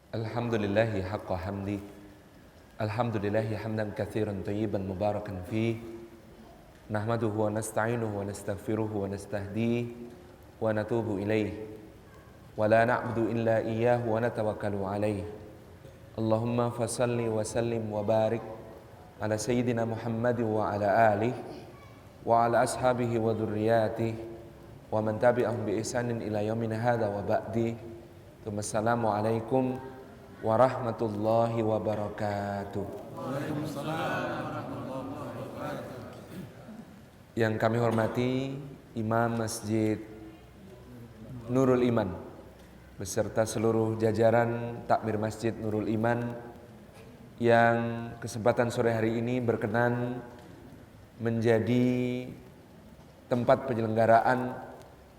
Alhamdulillahi haqqa hamdi. Alhamdulillahi hamdan katsiran thayyiban mubarakan fih. Nahmaduhu wa nasta'inuhu wa nastaghfiruhu wa nastahdihi wa natubu ilaih. Wa la na'budu illa iyyahu wa natawakkalu alaih. Allahumma fasalli wa sallim wa barik ala sayyidina Muhammad wa ala alihi wa ala ashabihi wa dhurriyyatihi wa man tabi'ahum bi ihsanin ila yaumin hadza wa ba'di. Assalamualaikum warahmatullahi wabarakatuh. Yang kami hormati Imam Masjid Nurul Iman beserta seluruh jajaran takmir Masjid Nurul Iman yang kesempatan sore hari ini berkenan menjadi tempat penyelenggaraan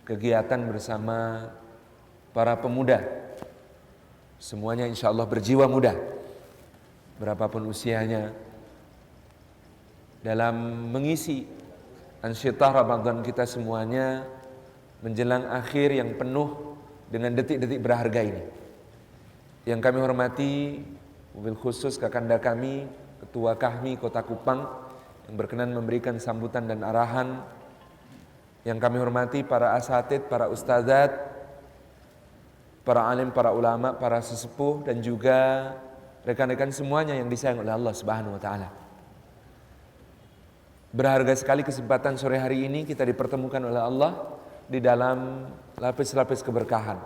kegiatan bersama para pemuda. Semuanya insya Allah berjiwa muda, berapapun usianya, dalam mengisi ansyitah Ramadan kita semuanya menjelang akhir yang penuh dengan detik-detik berharga ini. Yang kami hormati, mobil khusus kakanda kami, Ketua Kahmi Kota Kupang yang berkenan memberikan sambutan dan arahan. Yang kami hormati para asatid, para ustadzat, para alim, para ulama, para sesepuh, dan juga rekan-rekan semuanya yang disayang oleh Allah Subhanahu wa taala. Berharga sekali kesempatan sore hari ini kita dipertemukan oleh Allah di dalam lapis-lapis keberkahan.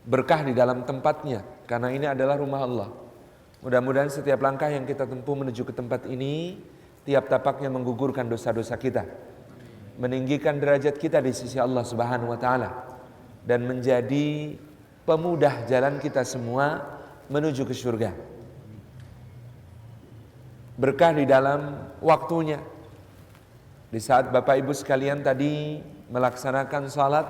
Berkah di dalam tempatnya, karena ini adalah rumah Allah. Mudah-mudahan setiap langkah yang kita tempuh menuju ke tempat ini, tiap tapaknya menggugurkan dosa-dosa kita, meninggikan derajat kita di sisi Allah Subhanahu wa taala, dan menjadi pemudah jalan kita semua menuju ke surga. Berkah di dalam waktunya. Di saat Bapak Ibu sekalian tadi melaksanakan salat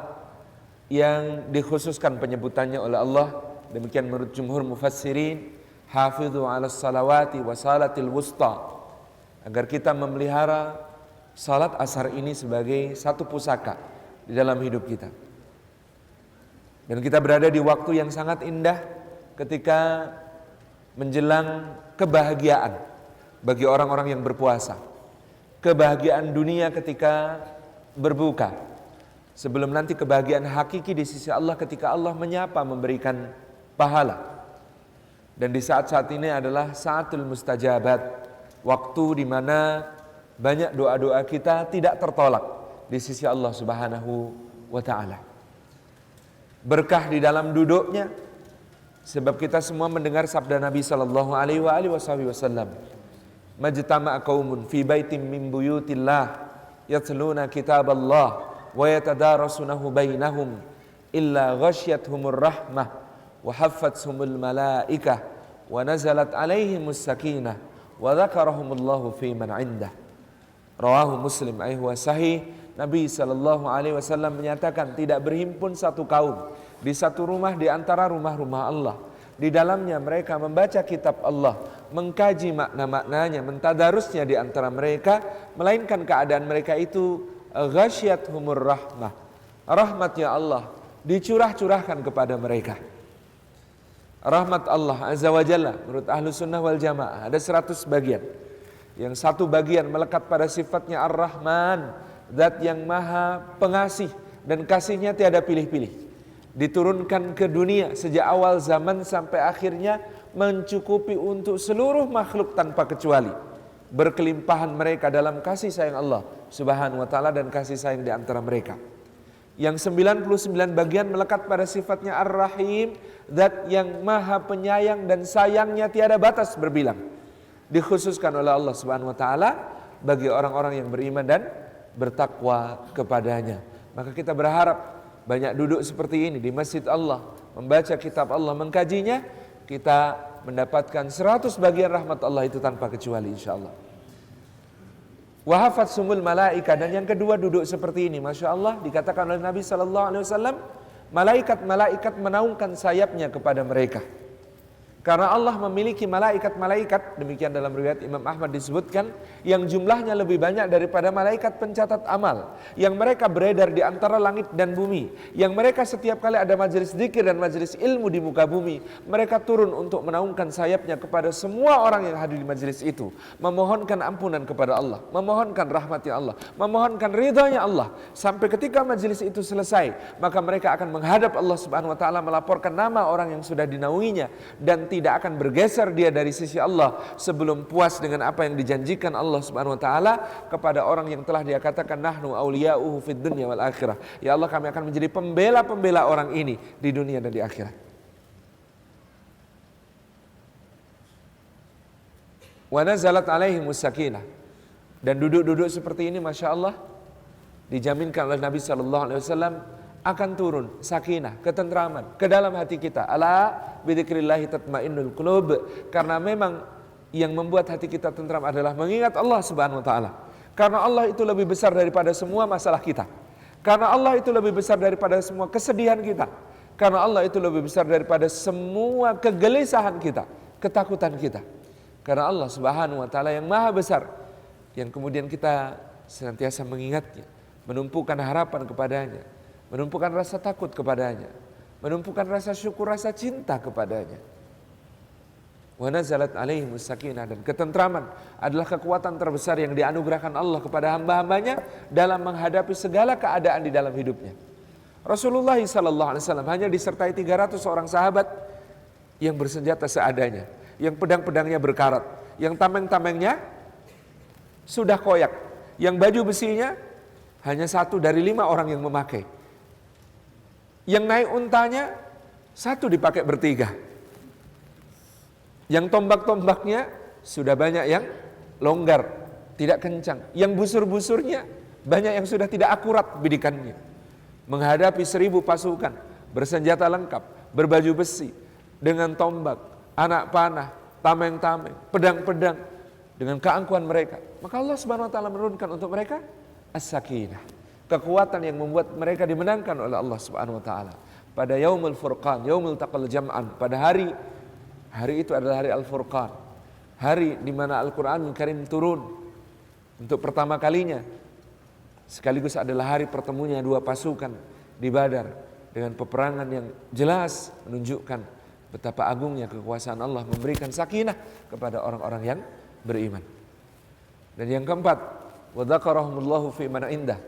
yang dikhususkan penyebutannya oleh Allah, demikian menurut jumhur mufassirin, hafidhu ala salawati wa salatil wusta, agar kita memelihara salat asar ini sebagai satu pusaka di dalam hidup kita. Dan kita berada di waktu yang sangat indah ketika menjelang kebahagiaan bagi orang-orang yang berpuasa. Kebahagiaan dunia ketika berbuka. Sebelum nanti kebahagiaan hakiki di sisi Allah ketika Allah menyapa memberikan pahala. Dan di saat-saat ini adalah saatul mustajabat. Waktu di mana banyak doa-doa kita tidak tertolak di sisi Allah Subhanahu wa taala. Berkah di dalam duduknya, sebab kita semua mendengar sabda Nabi sallallahu alaihi wasallam, majtama'a qaumun fi baitin min buyutillah yatluna kitaballah wa yatadarasunahu bainahum illa ghasyiyatuhumur rahmah wa haffathumul malaikah wa nazalat alaihimus sakinah wa dzakarahumullahu fi man 'indah. Rawahu Muslim. Ayat sahih. Nabi SAW menyatakan tidak berhimpun satu kaum di satu rumah di antara rumah-rumah Allah. Di dalamnya mereka membaca kitab Allah, mengkaji makna-maknanya, mentadarusnya di antara mereka, melainkan keadaan mereka itu ghasyiyatuhumur rahmah. Rahmatnya Allah dicurah-curahkan kepada mereka. Rahmat Allah Azza wa Jalla menurut Ahlu Sunnah wal Jamaah ada 100 bagian. Yang satu bagian melekat pada sifatnya Ar-Rahman, Zat yang maha pengasih dan kasihnya tiada pilih-pilih. Diturunkan ke dunia sejak awal zaman sampai akhirnya mencukupi untuk seluruh makhluk tanpa kecuali. Berkelimpahan mereka dalam kasih sayang Allah Subhanahu wa taala dan kasih sayang di antara mereka. Yang 99 bagian melekat pada sifatnya Ar-Rahim, Zat yang maha penyayang dan sayangnya tiada batas berbilang. Dikhususkan oleh Allah Subhanahu wa taala bagi orang-orang yang beriman dan bertakwa kepadanya. Maka kita berharap banyak duduk seperti ini di masjid Allah, membaca kitab Allah, mengkajinya, kita mendapatkan 100 bagian rahmat Allah itu tanpa kecuali insyaAllah. Wa hafatsumul malaika, dan yang kedua duduk seperti ini, Masya Allah, dikatakan oleh Nabi SAW, malaikat-malaikat menaungkan sayapnya kepada mereka. Karena Allah memiliki malaikat-malaikat, demikian dalam riwayat Imam Ahmad disebutkan, yang jumlahnya lebih banyak daripada malaikat pencatat amal, yang mereka beredar di antara langit dan bumi, yang mereka setiap kali ada majelis zikir dan majelis ilmu di muka bumi, mereka turun untuk menaungkan sayapnya kepada semua orang yang hadir di majelis itu, memohonkan ampunan kepada Allah, memohonkan rahmatnya Allah, memohonkan ridhanya Allah. Sampai ketika majelis itu selesai, maka mereka akan menghadap Allah Subhanahu wa taala, melaporkan nama orang yang sudah dinaunginya, dan tidak akan bergeser dia dari sisi Allah sebelum puas dengan apa yang dijanjikan Allah Subhanahu wa taala kepada orang yang telah dia katakan nahnu auliya'uhu fid dunya wal akhirah. Ya Allah, kami akan menjadi pembela-pembela orang ini di dunia dan di akhirat. Wa nazalat alaihimus sakinah. Dan duduk-duduk seperti ini Masya Allah dijaminkan oleh Nabi SAW akan turun sakinah, ketentraman ke dalam hati kita. Ala bidzikrillahi tatmainnul qulub. Karena memang yang membuat hati kita tentram adalah mengingat Allah Subhanahu wa taala. Karena Allah itu lebih besar daripada semua masalah kita. Karena Allah itu lebih besar daripada semua kesedihan kita. Karena Allah itu lebih besar daripada semua kegelisahan kita, ketakutan kita. Karena Allah Subhanahu wa taala yang maha besar, yang kemudian kita senantiasa mengingatnya, menumpukan harapan kepadanya, menumpukan rasa takut kepadanya, menumpukan rasa syukur, rasa cinta kepadanya. Wa nazalat alaihimus sakinah. Dan ketentraman adalah kekuatan terbesar yang dianugerahkan Allah kepada hamba-hambanya dalam menghadapi segala keadaan di dalam hidupnya. Rasulullah SAW hanya disertai 300 orang sahabat yang bersenjata seadanya, yang pedang-pedangnya berkarat, yang tameng-tamengnya sudah koyak, yang baju besinya hanya 1 dari 5 orang yang memakai. Yang naik untanya 1 dipakai bertiga. Yang tombak-tombaknya sudah banyak yang longgar, tidak kencang. Yang busur-busurnya banyak yang sudah tidak akurat bidikannya. Menghadapi 1000 pasukan, bersenjata lengkap, berbaju besi, dengan tombak, anak panah, tameng-tameng, pedang-pedang, dengan keangkuhan mereka. Maka Allah Subhanahu wa taala menurunkan untuk mereka as-sakinah, kekuatan yang membuat mereka dimenangkan oleh Allah Subhanahu wa taala. Pada yaumul furqan, yaumul taqal jam'an, pada hari itu adalah hari al-furqan, hari di mana Al-Qur'anul Karim turun untuk pertama kalinya, sekaligus adalah hari pertemunya 2 pasukan di Badar, dengan peperangan yang jelas menunjukkan betapa agungnya kekuasaan Allah memberikan sakinah kepada orang-orang yang beriman. Dan yang keempat, wa dzakarahumullahu fi man indah.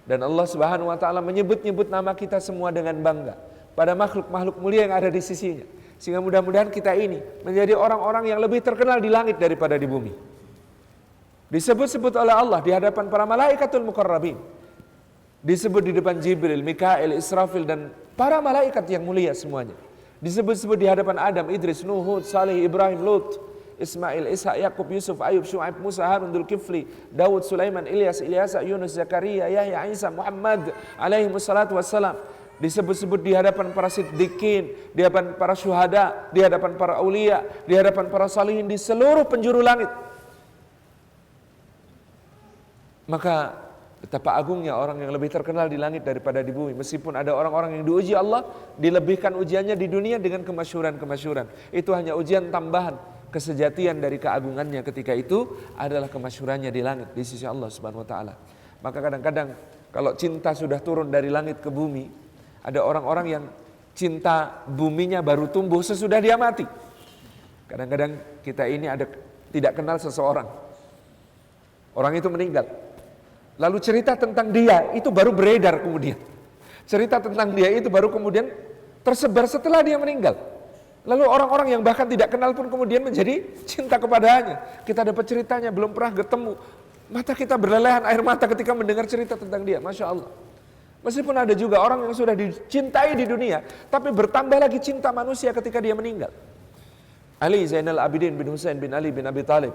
Dan Allah Subhanahu wa taala menyebut-nyebut nama kita semua dengan bangga pada makhluk-makhluk mulia yang ada di sisinya. Sehingga mudah-mudahan kita ini menjadi orang-orang yang lebih terkenal di langit daripada di bumi. Disebut-sebut oleh Allah di hadapan para malaikatul muqarrabin. Disebut di depan Jibril, Mikail, Israfil dan para malaikat yang mulia semuanya. Disebut-sebut di hadapan Adam, Idris, Nuh, Hud, Salih, Ibrahim, Lut, Ismail, Ishak, Yakub, Yusuf, Ayub, Syuaib, Musa, Harun, Dzulkifli, Daud, Sulaiman, Ilyas, Ilyasa, Yunus, Zakaria, Yahya, Isa, Muhammad alaihi wassalatu wassalam. Disebut-sebut di hadapan para siddiqin, di hadapan para syuhada, di hadapan para aulia, di hadapan para salihin, di seluruh penjuru langit. Maka betapa agungnya orang yang lebih terkenal di langit daripada di bumi. Meskipun ada orang-orang yang diuji Allah, dilebihkan ujiannya di dunia dengan kemasyhuran-kemasyhuran. Itu hanya ujian tambahan. Kesejatian dari keagungannya ketika itu adalah kemasyhurannya di langit di sisi Allah Subhanahu wa taala. Maka kadang-kadang kalau cinta sudah turun dari langit ke bumi, ada orang-orang yang cinta buminya baru tumbuh sesudah dia mati. Kadang-kadang kita ini tidak kenal seseorang, orang itu meninggal, lalu cerita tentang dia itu baru beredar kemudian. Cerita tentang dia itu baru kemudian tersebar setelah dia meninggal. Lalu orang-orang yang bahkan tidak kenal pun kemudian menjadi cinta kepadanya. Kita dapat ceritanya, belum pernah ketemu, mata kita berlelehan air mata ketika mendengar cerita tentang dia. Masya Allah. Meskipun ada juga orang yang sudah dicintai di dunia, tapi bertambah lagi cinta manusia ketika dia meninggal. Ali Zainal Abidin bin Husain bin Ali bin Abi Thalib,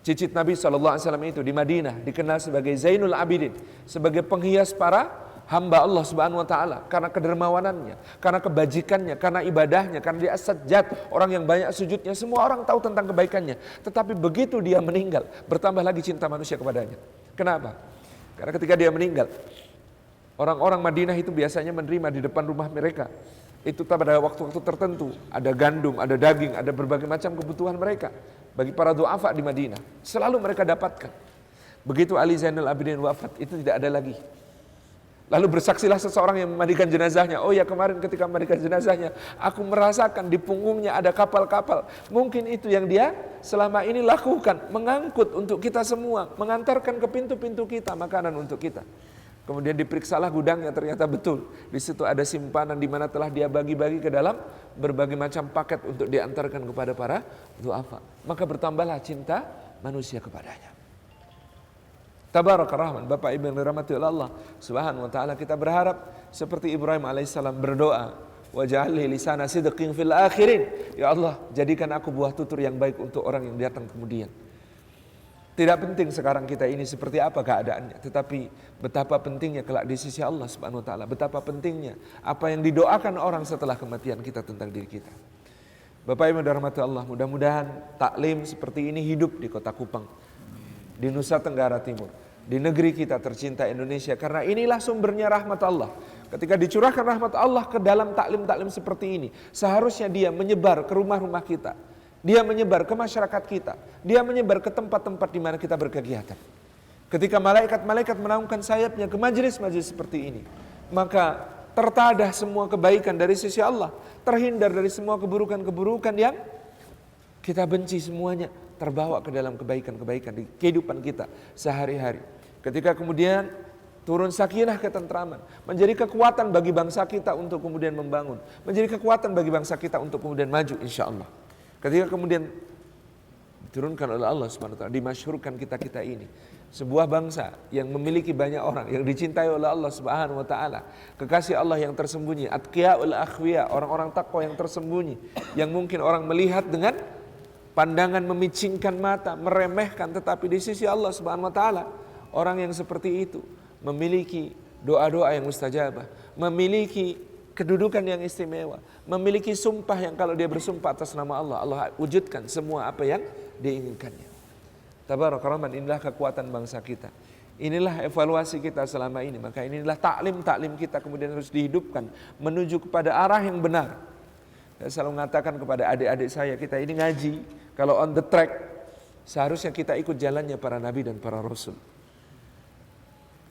cicit Nabi SAW itu di Madinah, dikenal sebagai Zainul Abidin, sebagai penghias para hamba Allah Subhanahu wa taala, karena kedermawanannya, karena kebajikannya, karena ibadahnya, karena dia as-sajjad, orang yang banyak sujudnya, semua orang tahu tentang kebaikannya. Tetapi begitu dia meninggal, bertambah lagi cinta manusia kepadanya. Kenapa? Karena ketika dia meninggal, orang-orang Madinah itu biasanya menerima di depan rumah mereka Itu pada waktu-waktu tertentu, ada gandum, ada daging, ada berbagai macam kebutuhan mereka bagi para du'afa di Madinah. Selalu mereka dapatkan. Begitu Ali Zainal Abidin wafat, itu tidak ada lagi. Lalu bersaksilah seseorang yang memandikan jenazahnya. Oh ya, kemarin ketika memandikan jenazahnya, aku merasakan di punggungnya ada kapal-kapal. Mungkin itu yang dia selama ini lakukan, mengangkut untuk kita semua, mengantarkan ke pintu-pintu kita makanan untuk kita. Kemudian diperiksalah gudangnya, ternyata betul. Di situ ada simpanan di mana telah dia bagi-bagi ke dalam berbagai macam paket untuk diantarkan kepada para du'afa. Maka bertambahlah cinta manusia kepadanya. Tabaraka Rahman, Bapak Ibu yang dirahmati oleh Allah Subhanahu wa taala, kita berharap seperti Ibrahim alaihissalam berdoa, waj'alni lisana sidqin fil akhirin. Ya Allah, jadikan aku buah tutur yang baik untuk orang yang datang kemudian. Tidak penting sekarang kita ini seperti apa keadaannya, tetapi betapa pentingnya kelak di sisi Allah Subhanahu wa taala, betapa pentingnya apa yang didoakan orang setelah kematian kita tentang diri kita. Bapak Ibu yang dirahmati Allah, mudah-mudahan taklim seperti ini hidup di Kota Kupang, di Nusa Tenggara Timur, di negeri kita tercinta Indonesia, karena inilah sumbernya rahmat Allah. Ketika dicurahkan rahmat Allah ke dalam taklim-taklim seperti ini, seharusnya dia menyebar ke rumah-rumah kita, dia menyebar ke masyarakat kita, dia menyebar ke tempat-tempat di mana kita berkegiatan. Ketika malaikat-malaikat menaungkan sayapnya ke majelis-majelis seperti ini, maka tertadah semua kebaikan dari sisi Allah, terhindar dari semua keburukan-keburukan yang kita benci, semuanya terbawa ke dalam kebaikan-kebaikan di kehidupan kita sehari-hari. Ketika kemudian turun sakinah, ketentraman, menjadi kekuatan bagi bangsa kita untuk kemudian membangun, menjadi kekuatan bagi bangsa kita untuk kemudian maju insya Allah. Ketika kemudian diturunkan oleh Allah Subhanahu wa taala, dimasyhurkan kita ini sebuah bangsa yang memiliki banyak orang yang dicintai oleh Allah Subhanahu wa taala, kekasih Allah yang tersembunyi, atqiyaul akhwiya, orang-orang takwa yang tersembunyi, yang mungkin orang melihat dengan pandangan memicingkan mata, meremehkan, tetapi di sisi Allah Subhanahu wa taala, orang yang seperti itu memiliki doa-doa yang mustajabah, memiliki kedudukan yang istimewa, memiliki sumpah yang kalau dia bersumpah atas nama Allah, Allah wujudkan semua apa yang diinginkannya. Tabaraka Rahman, inilah kekuatan bangsa kita. Inilah evaluasi kita selama ini. Maka inilah taklim kita kemudian harus dihidupkan menuju kepada arah yang benar. Saya selalu mengatakan kepada adik-adik saya, kita ini ngaji, kalau on the track, seharusnya kita ikut jalannya para nabi dan para rasul.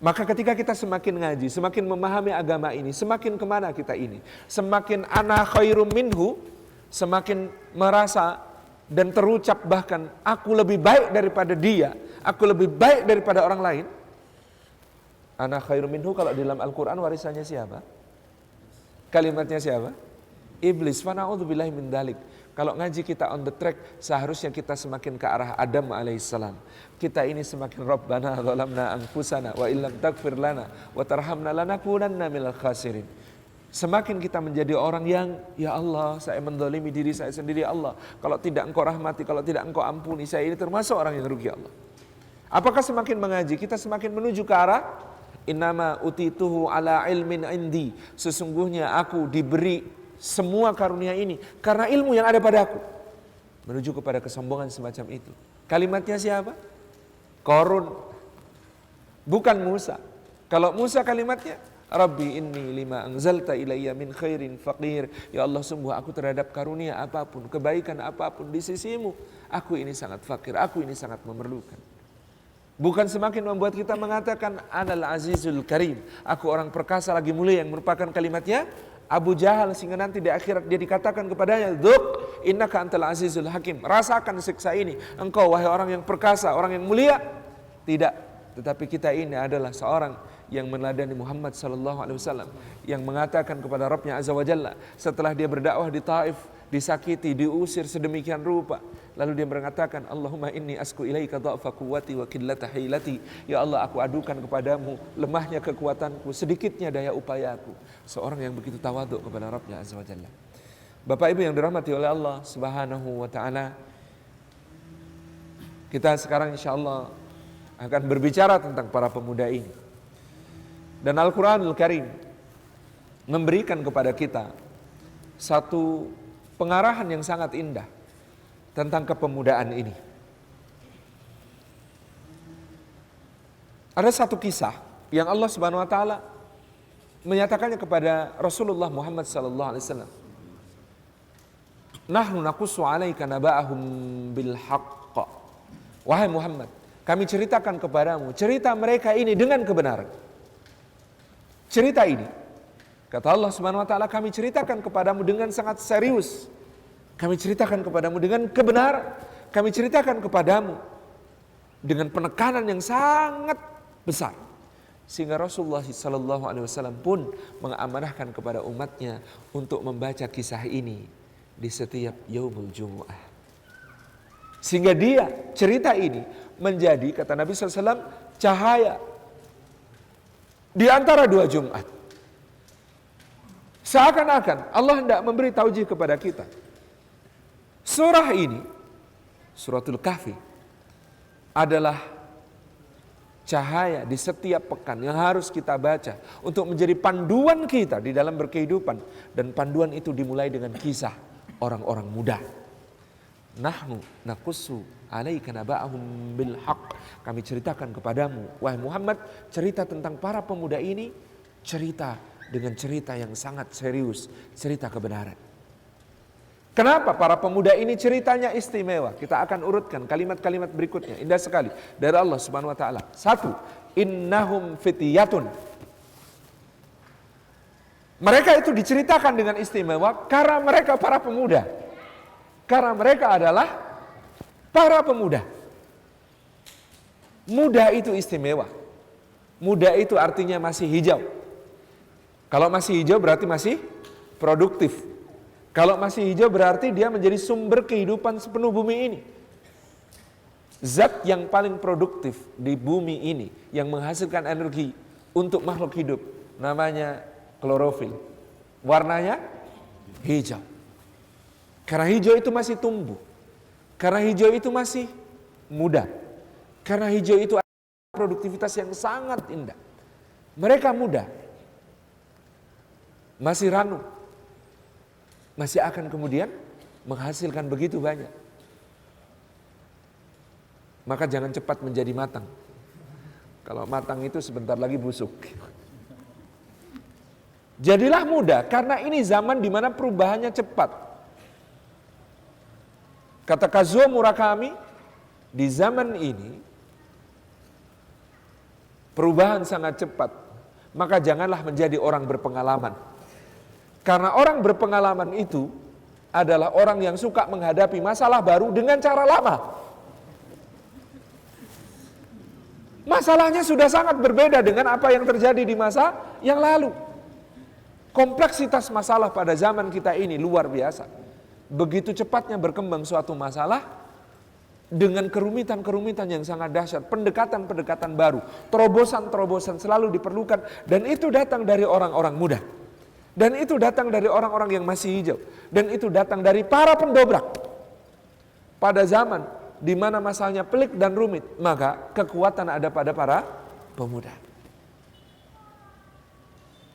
Maka ketika kita semakin ngaji, semakin memahami agama ini, semakin kemana kita ini? Semakin ana khairum minhu, semakin merasa dan terucap bahkan aku lebih baik daripada dia, aku lebih baik daripada orang lain. Ana khairum minhu kalau di dalam Al-Quran warisannya siapa? Kalimatnya siapa? Iblis. Fa na'udzubillahi min dzalik. Kalau ngaji kita on the track, seharusnya kita semakin ke arah Adam alaihissalam. Kita ini semakin Rabbana zalamna anfusana wa illam taghfir lana wa tarhamna lanakunanna minal khasirin. Semakin kita menjadi orang yang, ya Allah, saya mendolimi diri saya sendiri, ya Allah. Kalau tidak Engkau rahmati, kalau tidak Engkau ampuni, saya ini termasuk orang yang rugi, Allah. Apakah semakin mengaji, kita semakin menuju ke arah innama utituhu ala ilmin indi. Sesungguhnya aku diberi semua karunia ini karena ilmu yang ada padaku. Menuju kepada kesombongan semacam itu. Kalimatnya siapa? Qarun. Bukan Musa. Kalau Musa kalimatnya, Rabbi inni lima anzalta ilayya min khairin faqir. Ya Allah, sungguh aku terhadap karunia apapun, kebaikan apapun di sisimu, aku ini sangat fakir, aku ini sangat memerlukan. Bukan semakin membuat kita mengatakan Anal Azizul Karim, aku orang perkasa lagi mulia, yang merupakan kalimatnya Abu Jahal, sehingga nanti di akhirat dia dikatakan kepadanya, Dzuk innaka antal azizul hakim, rasakan siksa ini engkau wahai orang yang perkasa, orang yang mulia. Tidak, tetapi kita ini adalah seorang yang meneladani Muhammad sallallahu alaihi wasallam, yang mengatakan kepada Rabbnya azza wa jalla setelah dia berdakwah di Taif, disakiti, diusir sedemikian rupa, lalu dia mengatakan, Allahumma inni asku ilaika dha'fa quwwati wa qillata hilati. Ya Allah, aku adukan kepadamu lemahnya kekuatanku, sedikitnya daya upayaku. Seorang yang begitu tawaduk kepada Rabbnya azza wa jalla. Bapak Ibu yang dirahmati oleh Allah Subhanahu wa taala, kita sekarang insyaallah akan berbicara tentang para pemuda ini. Dan Al-Quranul Karim memberikan kepada kita satu pengarahan yang sangat indah tentang kepemudaan ini. Ada satu kisah yang Allah Subhanahu wa taala menyatakannya kepada Rasulullah Muhammad sallallahu alaihi wasallam. Nahnu naqussu 'alaika naba'ahum bil haqq. Wahai Muhammad, kami ceritakan kepadamu cerita mereka ini dengan kebenaran. Cerita ini, kata Allah Subhanahu wa taala, kami ceritakan kepadamu dengan sangat serius. Kami ceritakan kepadamu dengan kebenaran. Kami ceritakan kepadamu dengan penekanan yang sangat besar. Sehingga Rasulullah sallallahu alaihi wasallam pun mengamanahkan kepada umatnya untuk membaca kisah ini di setiap yaumul jumu'ah. Sehingga cerita ini menjadi, kata Nabi SAW, cahaya di antara dua Jumat. Seakan-akan Allah hendak memberi taujih kepada kita. Surah ini, Suratul Kahfi, adalah cahaya di setiap pekan yang harus kita baca untuk menjadi panduan kita di dalam berkehidupan. Dan panduan itu dimulai dengan kisah orang-orang muda. Nahnu naqussu 'alaika naba'ahum bil haqq. Kami ceritakan kepadamu, wahai Muhammad, cerita tentang para pemuda ini, cerita dengan cerita yang sangat serius, cerita kebenaran. Kenapa para pemuda ini ceritanya istimewa? Kita akan urutkan kalimat-kalimat berikutnya, indah sekali dari Allah Subhanahu wa taala. 1, innahum fityatun. Mereka itu diceritakan dengan istimewa karena mereka para pemuda. Karena mereka adalah para pemuda. Muda itu istimewa. Muda itu artinya masih hijau. Kalau masih hijau berarti masih produktif. Kalau masih hijau berarti dia menjadi sumber kehidupan sepenuh bumi ini. Zat yang paling produktif di bumi ini, yang menghasilkan energi untuk makhluk hidup, namanya klorofil. Warnanya hijau. Karena hijau itu masih tumbuh. Karena hijau itu masih muda. Karena hijau itu ada produktivitas yang sangat indah. Mereka muda. Masih ranu. Masih akan kemudian menghasilkan begitu banyak. Maka jangan cepat menjadi matang. Kalau matang itu sebentar lagi busuk. Jadilah muda, karena ini zaman di mana perubahannya cepat. Kata Kazuo Murakami, di zaman ini perubahan sangat cepat. Maka janganlah menjadi orang berpengalaman. Karena orang berpengalaman itu adalah orang yang suka menghadapi masalah baru dengan cara lama. Masalahnya sudah sangat berbeda dengan apa yang terjadi di masa yang lalu. Kompleksitas masalah pada zaman kita ini luar biasa. Begitu cepatnya berkembang suatu masalah dengan kerumitan-kerumitan yang sangat dahsyat, pendekatan-pendekatan baru, terobosan-terobosan selalu diperlukan, dan itu datang dari orang-orang muda. Dan itu datang dari orang-orang yang masih hijau, dan itu datang dari para pendobrak. Pada zaman di mana masalahnya pelik dan rumit, maka kekuatan ada pada para pemuda.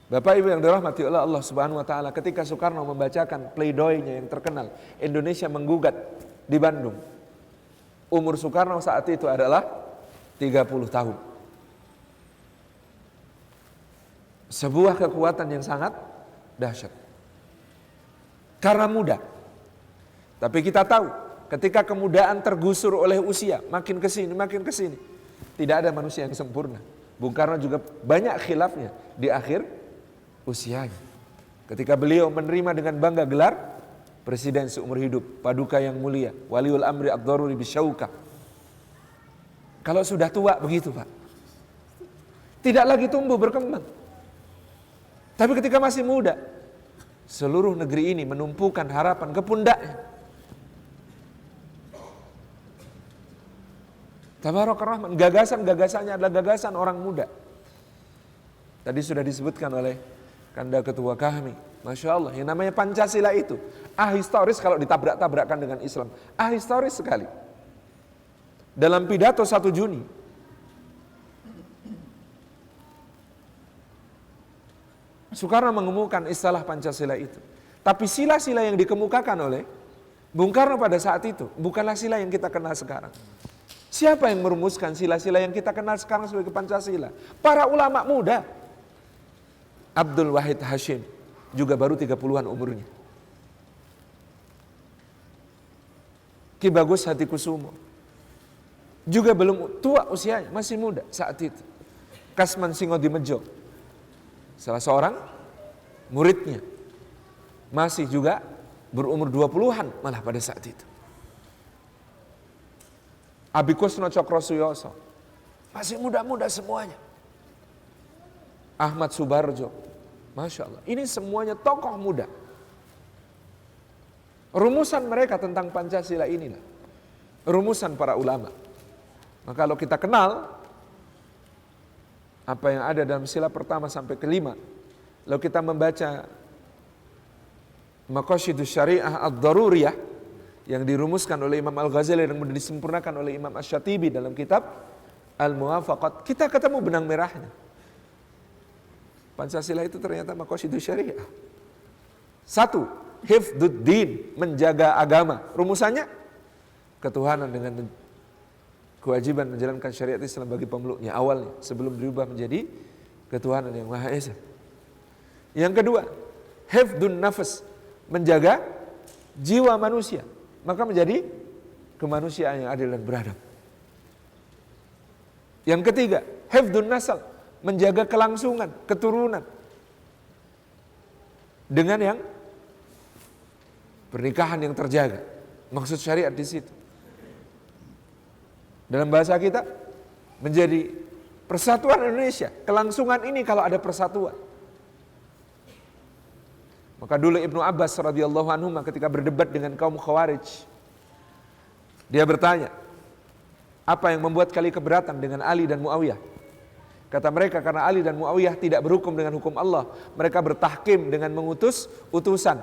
Bapak Ibu yang dirahmati oleh Allah Subhanahu wa taala, ketika Soekarno membacakan pleidoinya yang terkenal, Indonesia menggugat di Bandung. Umur Soekarno saat itu adalah 30 tahun. Sebuah kekuatan yang sangat dahsyat. Karena muda. Tapi kita tahu, ketika kemudaan tergusur oleh usia, makin ke sini, tidak ada manusia yang sempurna. Bung Karno juga banyak khilafnya di akhir usianya. Ketika beliau menerima dengan bangga gelar presiden seumur hidup, paduka yang mulia, waliul amri ad-daruri bisyauka. Kalau sudah tua begitu, Pak. Tidak lagi tumbuh berkembang. Tapi ketika masih muda, seluruh negeri ini menumpukan harapan ke pundaknya. Tabarakar Rahman, gagasan-gagasannya adalah gagasan orang muda. Tadi sudah disebutkan oleh Kanda Ketua kami, Masya Allah, yang namanya Pancasila itu ahistoris kalau ditabrak-tabrakkan dengan Islam, ahistoris sekali. Dalam pidato 1 Juni Soekarno mengumumkan istilah Pancasila itu. Tapi sila-sila yang dikemukakan oleh Bung Karno pada saat itu bukanlah sila yang kita kenal sekarang. Siapa yang merumuskan sila-sila yang kita kenal sekarang sebagai Pancasila? Para ulama muda. Abdul Wahid Hashim juga baru 30-an umurnya. Ki Bagus Hatikusumo juga belum tua usianya, masih muda saat itu. Kasman Singodimedjo, salah seorang muridnya, masih juga berumur 20-an malah pada saat itu. Abikusno Cokrosuyoso, masih muda-muda semuanya. Ahmad Subarjo, Masya Allah, ini semuanya tokoh muda. Rumusan mereka tentang Pancasila inilah rumusan para ulama. Maka kalau kita kenal apa yang ada dalam sila pertama sampai kelima, lalu kita membaca Maqasidus Syariah Ad-Daruriyah yang dirumuskan oleh Imam Al-Ghazali dan kemudian disempurnakan oleh Imam Asy-Syatibi dalam kitab Al-Muwafaqat, kita ketemu benang merahnya. Pancasila itu ternyata Maqasidus Syariah. 1. Hifdzuddin, menjaga agama. Rumusannya ketuhanan dengan kewajiban menjalankan syariat Islam bagi pemeluknya awalnya sebelum berubah menjadi ketuhanan yang Maha Esa. Yang kedua, hifdzun nafs, menjaga jiwa manusia, maka menjadi kemanusiaan yang adil dan beradab. Yang ketiga, hifdzun nasal, menjaga kelangsungan, keturunan dengan yang pernikahan yang terjaga. Maksud syariat di situ. Dalam bahasa kita menjadi persatuan Indonesia. Kelangsungan ini kalau ada persatuan. Maka dulu Ibnu Abbas radhiyallahu anhu ketika berdebat dengan kaum Khawarij, dia bertanya, apa yang membuat kalian keberatan dengan Ali dan Muawiyah? Kata mereka, karena Ali dan Muawiyah tidak berhukum dengan hukum Allah. Mereka bertahkim dengan mengutus utusan.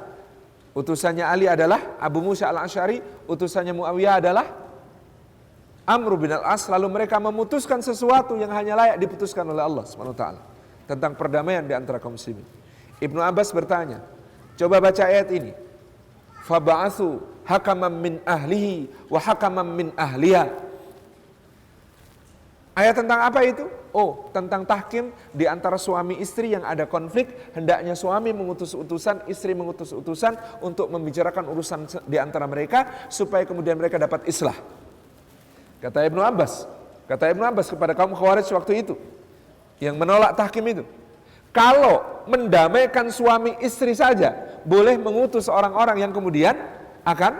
Utusannya Ali adalah Abu Musa al-Asy'ari, utusannya Muawiyah adalah Amr bin al-As. Lalu mereka memutuskan sesuatu yang hanya layak diputuskan oleh Allah SWT tentang perdamaian di antara kaum muslimin. Ibnu Abbas bertanya, coba baca ayat ini. Faba'atsu hakaman min ahlihi wa hakaman min ahliha. Ayat tentang apa itu? Oh, tentang tahkim di antara suami istri yang ada konflik, hendaknya suami mengutus utusan, istri mengutus utusan untuk membicarakan urusan di antara mereka supaya kemudian mereka dapat islah. Kata Ibnu Abbas kepada kaum Khawarij waktu itu yang menolak tahkim itu, kalau mendamaikan suami istri saja boleh mengutus orang-orang yang kemudian akan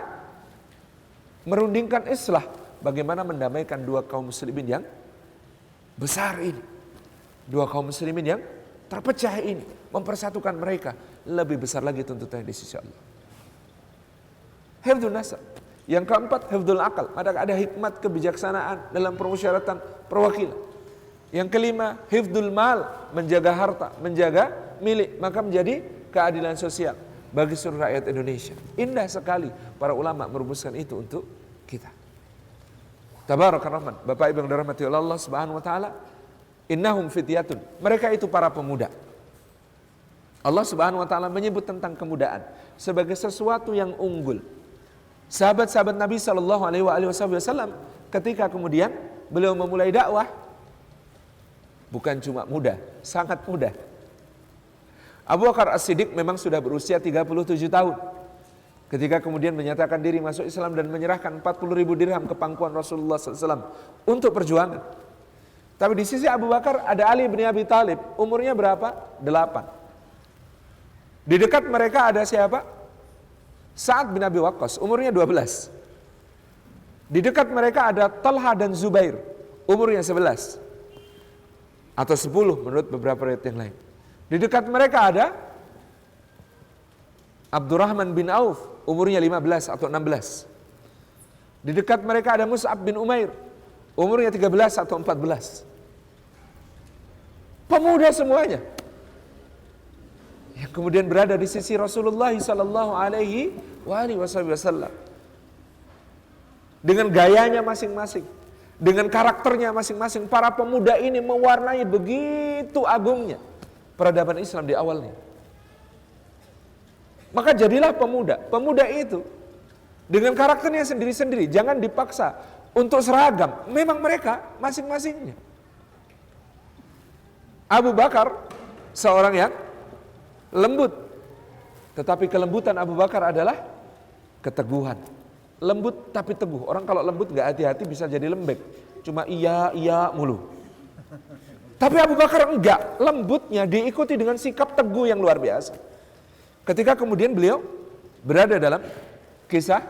merundingkan islah, bagaimana mendamaikan dua kaum muslimin yang besar ini, dua kaum muslimin yang terpecah ini, mempersatukan mereka, lebih besar lagi tuntutannya di sisi Allah. Hifdzun nasab. Yang keempat, hifdzul akal, ada hikmat kebijaksanaan dalam permusyawaratan perwakilan. Yang kelima, hifdzul mal, menjaga harta, menjaga milik, maka menjadi keadilan sosial bagi seluruh rakyat Indonesia. Indah sekali para ulama merumuskan itu untuk kita. Tabarakar Rahman, Bapak Ibu yang dirahmati oleh Allah Subhanahu wa taala, innahum fityatun, mereka itu para pemuda. Allah Subhanahu wa taala menyebut tentang kemudaan sebagai sesuatu yang unggul. Sahabat-sahabat Nabi sallallahu alaihi wasallam ketika kemudian beliau memulai dakwah, bukan cuma muda, sangat muda. Abu Bakar As-Siddiq memang sudah berusia 37 tahun. Ketika kemudian menyatakan diri masuk Islam dan menyerahkan 40.000 dirham ke pangkuan Rasulullah SAW untuk perjuangan. Tapi di sisi Abu Bakar ada Ali bin Abi Thalib, umurnya berapa? 8. Di dekat mereka ada siapa? Sa'ad bin Abi Waqqas, umurnya 12. Di dekat mereka ada Talha dan Zubair, umurnya 11. Atau 10 menurut beberapa riwayat yang lain. Di dekat mereka ada Abdurrahman bin Auf, umurnya 15 atau 16. Di dekat mereka ada Mus'ab bin Umair, umurnya 13 atau 14. Pemuda semuanya. Yang kemudian berada di sisi Rasulullah sallallahu alaihi wasallam. Dengan gayanya masing-masing, dengan karakternya masing-masing, para pemuda ini mewarnai begitu agungnya peradaban Islam di awalnya. Maka jadilah pemuda. Pemuda itu dengan karakternya sendiri-sendiri, jangan dipaksa untuk seragam. Memang mereka masing-masingnya. Abu Bakar seorang yang lembut. Tetapi kelembutan Abu Bakar adalah keteguhan. Lembut tapi teguh. Orang kalau lembut gak hati-hati bisa jadi lembek. Cuma iya mulu. Tapi Abu Bakar enggak. Lembutnya diikuti dengan sikap teguh yang luar biasa. Ketika kemudian beliau berada dalam kisah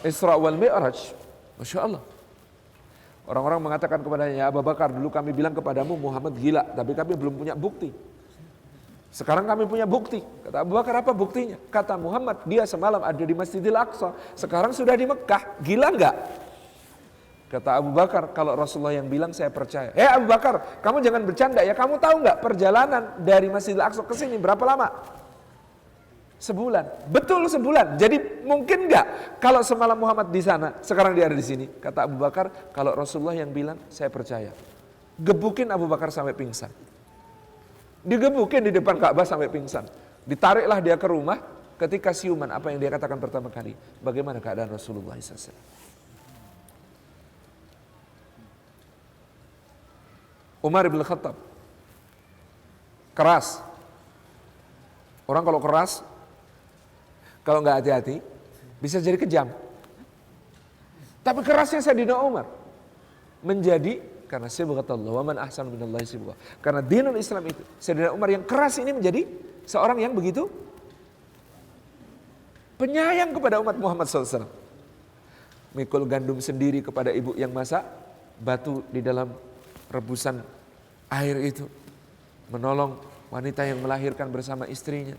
Isra wal Mi'raj. Masya Allah. Orang-orang mengatakan kepadanya, Abu Bakar, dulu kami bilang kepadamu Muhammad gila, tapi kami belum punya bukti. Sekarang kami punya bukti. Kata Abu Bakar, apa buktinya? Kata Muhammad, dia semalam ada di Masjidil Aqsa, sekarang sudah di Mekah. Gila enggak? Kata Abu Bakar, kalau Rasulullah yang bilang saya percaya. Abu Bakar, kamu jangan bercanda ya. Kamu tahu enggak perjalanan dari Masjidil Aqsa ke sini berapa lama? Sebulan. Betul sebulan. Jadi mungkin enggak kalau semalam Muhammad di sana, sekarang dia ada di sini. Kata Abu Bakar, kalau Rasulullah yang bilang saya percaya. Gebukin Abu Bakar sampai pingsan. Digebukin di depan Ka'bah sampai pingsan. Ditariklah dia ke rumah. Ketika siuman, apa yang dia katakan pertama kali? Bagaimana keadaan Rasulullah SAW? Umar bin Khattab keras. Orang kalau keras, kalau nggak hati-hati, bisa jadi kejam. Tapi kerasnya Sayyidina Umar menjadi karena sibghatullah wa man ahsanu minallahi sibghah. Karena dinul Islam itu, Sayyidina Umar yang keras ini menjadi seorang yang begitu penyayang kepada umat Muhammad SAW. Mikul gandum sendiri kepada ibu yang masak, batu di dalam rebusan air itu, menolong wanita yang melahirkan bersama istrinya,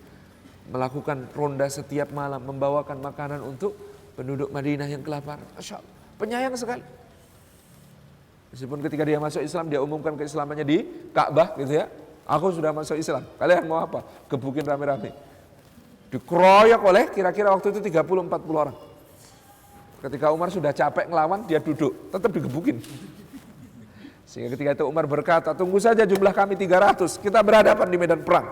melakukan ronda setiap malam, membawakan makanan untuk penduduk Madinah yang kelaparan. Masya Allah, penyayang sekali. Meskipun ketika dia masuk Islam, dia umumkan keislamannya di Ka'bah gitu ya. Aku sudah masuk Islam, kalian mau apa? Gebukin rame-rame. Dikeroyok oleh kira-kira waktu itu 30-40 orang. Ketika Umar sudah capek ngelawan, dia duduk, tetap digebukin. Sehingga ketika itu Umar berkata, tunggu saja jumlah kami 300, kita berhadapan di medan perang.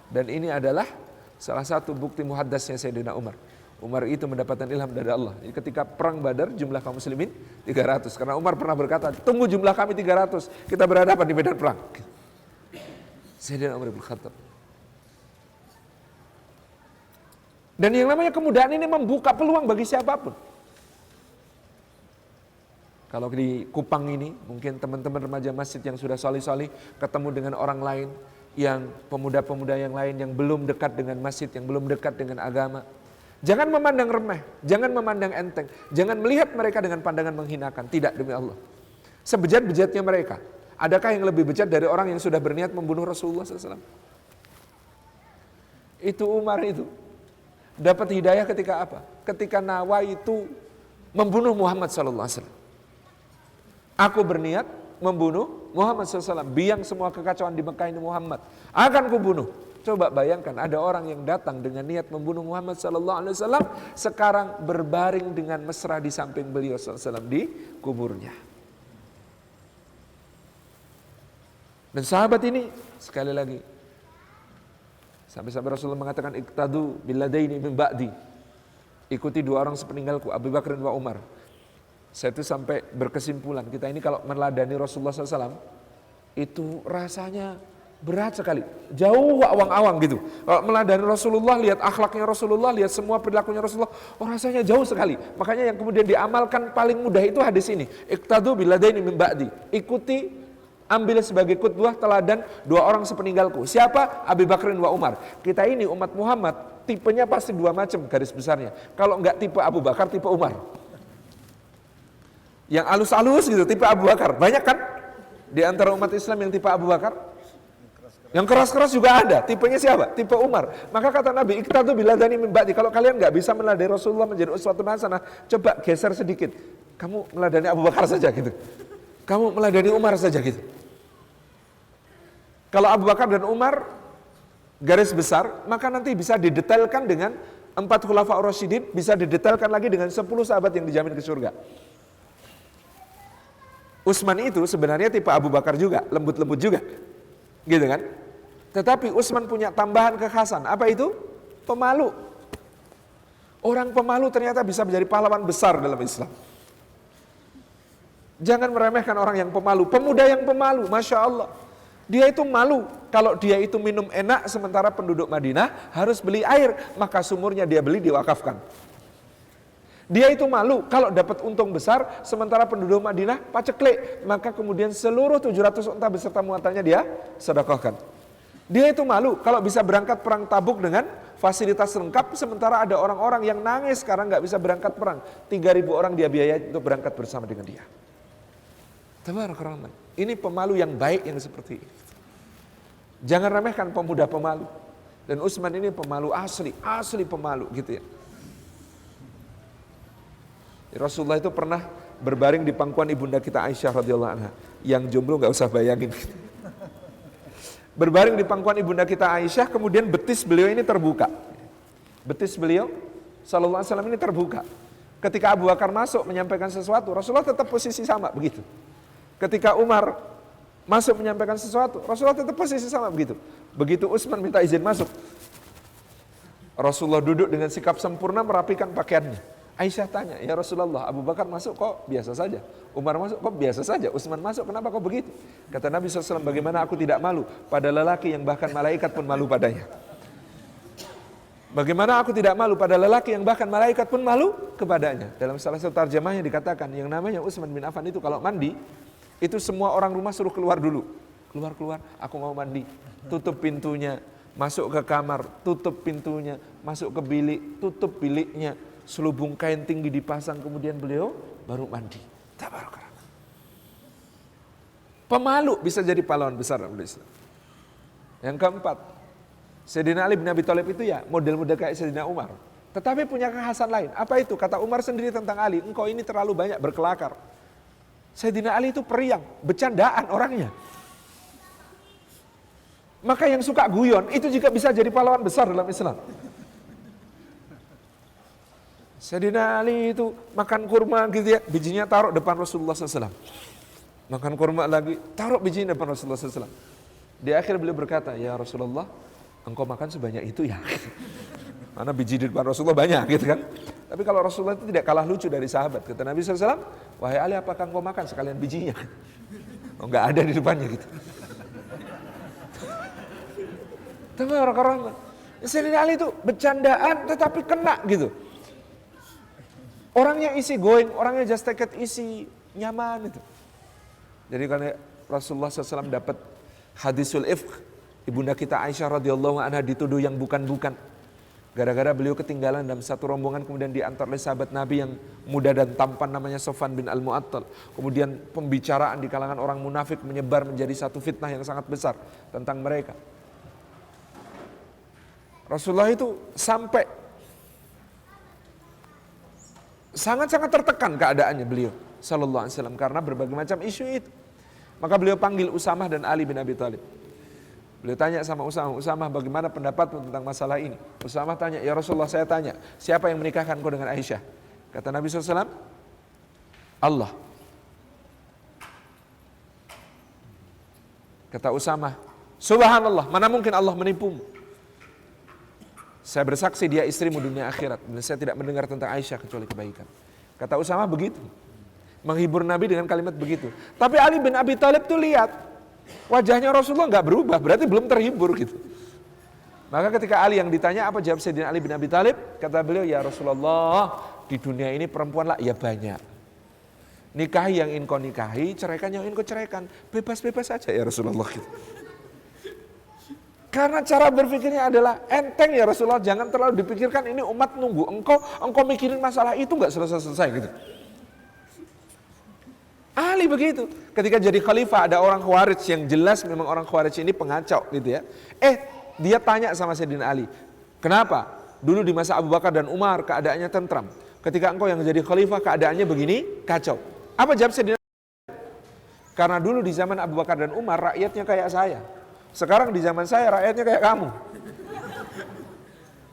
Dan ini adalah salah satu bukti muhaddasnya Sayyidina Umar. Umar itu mendapatkan ilham dari Allah. Jadi ketika perang Badar jumlah kaum muslimin 300. Karena Umar pernah berkata, tunggu jumlah kami 300, kita berhadapan di medan perang. Sayyidina Umar bin Khattab. Dan yang namanya kemudahan ini membuka peluang bagi siapapun. Kalau di Kupang ini, mungkin teman-teman remaja masjid yang sudah solih-solih ketemu dengan orang lain, yang pemuda-pemuda yang lain yang belum dekat dengan masjid, yang belum dekat dengan agama. Jangan memandang remeh, jangan memandang enteng, jangan melihat mereka dengan pandangan menghinakan. Tidak, demi Allah. Sebejat-bejatnya mereka, adakah yang lebih bejat dari orang yang sudah berniat membunuh Rasulullah SAW? Itu Umar itu dapat hidayah ketika apa? Ketika Nawa itu membunuh Muhammad SAW. Aku berniat membunuh Muhammad SAW. Biang semua kekacauan di Mekah ini Muhammad. Akan kubunuh. Coba bayangkan ada orang yang datang dengan niat membunuh Muhammad SAW. Sekarang berbaring dengan mesra di samping beliau SAW di kuburnya. Dan sahabat ini sekali lagi. Sampai-sampai Rasulullah mengatakan iqtadu billadaini min ba'di. Ikuti dua orang sepeninggalku, Abu Bakar dan Umar. Saya itu sampai berkesimpulan, kita ini kalau meneladani Rasulullah SAW, itu rasanya berat sekali. Jauh awang-awang gitu. Kalau meneladani Rasulullah, lihat akhlaknya Rasulullah, lihat semua perilakunya Rasulullah, rasanya jauh sekali. Makanya yang kemudian diamalkan paling mudah itu hadis ini. Iqtadu billadaini min ba'di. Ikuti, ambil sebagai qudwah teladan dua orang sepeninggalku. Siapa? Abu Bakar dan Umar. Kita ini umat Muhammad, tipenya pasti dua macam garis besarnya. Kalau enggak tipe Abu Bakar, tipe Umar. Yang halus-halus gitu, tipe Abu Bakar. Banyak kan? Di antara umat Islam yang tipe Abu Bakar. Yang keras-keras juga ada. Tipenya siapa? Tipe Umar. Maka kata Nabi, iqtadu biladani min ba'di. Kalau kalian nggak bisa meladani Rasulullah menjadi uswatun hasanah, coba geser sedikit. Kamu meladani Abu Bakar saja gitu. Kamu meladani Umar saja gitu. Kalau Abu Bakar dan Umar garis besar, maka nanti bisa didetailkan dengan 4 khulafaur rasyidin, bisa didetailkan lagi dengan 10 sahabat yang dijamin ke surga. Utsman itu sebenarnya tipe Abu Bakar juga, lembut-lembut juga. Gitu kan? Tetapi Utsman punya tambahan kekhasan. Apa itu? Pemalu. Orang pemalu ternyata bisa menjadi pahlawan besar dalam Islam. Jangan meremehkan orang yang pemalu. Pemuda yang pemalu, Masya Allah. Dia itu malu kalau dia itu minum enak sementara penduduk Madinah harus beli air, maka sumurnya dia beli diwakafkan. Dia itu malu kalau dapat untung besar sementara penduduk Madinah paceklik, maka kemudian seluruh 700 unta beserta muatannya dia sedekahkan. Dia itu malu kalau bisa berangkat perang Tabuk dengan fasilitas lengkap sementara ada orang-orang yang nangis sekarang nggak bisa berangkat perang. 3.000 orang dia biayai untuk berangkat bersama dengan dia. Tabarakallah. Ini pemalu yang baik yang seperti ini. Jangan remehkan pemuda pemalu. Dan Utsman ini pemalu asli pemalu gitu ya. Rasulullah itu pernah berbaring di pangkuan ibunda kita Aisyah radhiyallahu anha. Yang jomblo nggak usah bayangin. Berbaring di pangkuan ibunda kita Aisyah, kemudian betis beliau ini terbuka. Betis beliau sallallahu alaihi wasallam ini terbuka. Ketika Abu Bakar masuk menyampaikan sesuatu, Rasulullah tetap posisi sama begitu. Ketika Umar masuk menyampaikan sesuatu, Rasulullah tetap posisi sama begitu. Begitu Utsman minta izin masuk, Rasulullah duduk dengan sikap sempurna merapikan pakaiannya. Aisyah tanya, ya Rasulullah, Abu Bakar masuk kok biasa saja, Umar masuk kok biasa saja, Utsman masuk kenapa kok begitu? Kata Nabi SAW, bagaimana aku tidak malu pada lelaki yang bahkan malaikat pun malu padanya. Bagaimana aku tidak malu pada lelaki yang bahkan malaikat pun malu kepadanya. Dalam salah satu terjemahnya dikatakan, yang namanya Utsman bin Affan itu kalau mandi, itu semua orang rumah suruh keluar dulu. Keluar, aku mau mandi. Tutup pintunya, masuk ke kamar, tutup pintunya, masuk ke bilik, tutup biliknya. Selubung kain tinggi dipasang, kemudian beliau baru mandi. Tabarakallah. Pemalu bisa jadi pahlawan besar. Yang keempat, Sayyidina Ali bin Abi Thalib itu ya model-model kayak Sayyidina Umar. Tetapi punya kekhasan lain. Apa itu? Kata Umar sendiri tentang Ali, engkau ini terlalu banyak berkelakar. Sayyidina Ali itu periang, bercandaan orangnya. Maka yang suka guyon itu juga bisa jadi pahlawan besar dalam Islam. Sayyidina Ali itu makan kurma gitu ya, bijinya taruh depan Rasulullah SAW. Makan kurma lagi, taruh bijinya depan Rasulullah SAW. Di akhir beliau berkata, ya Rasulullah, engkau makan sebanyak itu ya. Mana biji di depan Rasulullah banyak gitu kan. Tapi kalau Rasulullah itu tidak kalah lucu dari sahabat. Kata Nabi SAW, wahai Ali, apakah engkau makan sekalian bijinya? Oh, enggak ada di depannya gitu. Tapi orang-orang, Sayyidina Ali itu bercandaan tetapi kena gitu. Orangnya isi going, orangnya just take it isi, nyaman itu. Jadi kalau Rasulullah SAW dapat hadisul ifk, ibunda kita Aisyah radhiyallahu anha dituduh yang bukan-bukan. Gara-gara beliau ketinggalan dalam satu rombongan, kemudian diantar oleh sahabat Nabi yang muda dan tampan namanya Sofwan bin Al-Mu'attal. Kemudian pembicaraan di kalangan orang munafik menyebar menjadi satu fitnah yang sangat besar tentang mereka. Rasulullah itu sampai sangat-sangat tertekan keadaannya beliau sallallahu alaihi wasallam karena berbagai macam isu itu. Maka beliau panggil Usamah dan Ali bin Abi Thalib. Beliau tanya sama Usamah, bagaimana pendapatmu tentang masalah ini? Usamah tanya, ya Rasulullah, saya tanya, siapa yang menikahkan kau dengan Aisyah? Kata Nabi SAW, Allah. Kata Usamah, subhanallah, mana mungkin Allah menipumu? Saya bersaksi dia istrimu dunia akhirat, dan saya tidak mendengar tentang Aisyah kecuali kebaikan. Kata Usamah begitu, menghibur Nabi dengan kalimat begitu. Tapi Ali bin Abi Thalib tuh lihat, wajahnya Rasulullah nggak berubah, berarti belum terhibur gitu. Maka ketika Ali yang ditanya apa jawab Sayyidina Ali bin Abi Thalib, kata beliau, ya Rasulullah, di dunia ini perempuan lah ya banyak. Nikahi yang ingin kau nikahi, ceraikan yang ingin kau ceraikan, bebas-bebas saja ya Rasulullah gitu. Karena cara berpikirnya adalah enteng ya Rasulullah, jangan terlalu dipikirkan, ini umat nunggu engkau mikirin masalah itu nggak selesai-selesai gitu. Ali begitu. Ketika jadi khalifah ada orang Khawarij yang jelas memang orang Khawarij ini pengacau gitu ya. Dia tanya sama Sayyidina Ali, kenapa dulu di masa Abu Bakar dan Umar keadaannya tentram, ketika engkau yang jadi khalifah keadaannya begini kacau? Apa jawab Sayyidina Ali? Karena dulu di zaman Abu Bakar dan Umar rakyatnya kayak saya. Sekarang di zaman saya rakyatnya kayak kamu.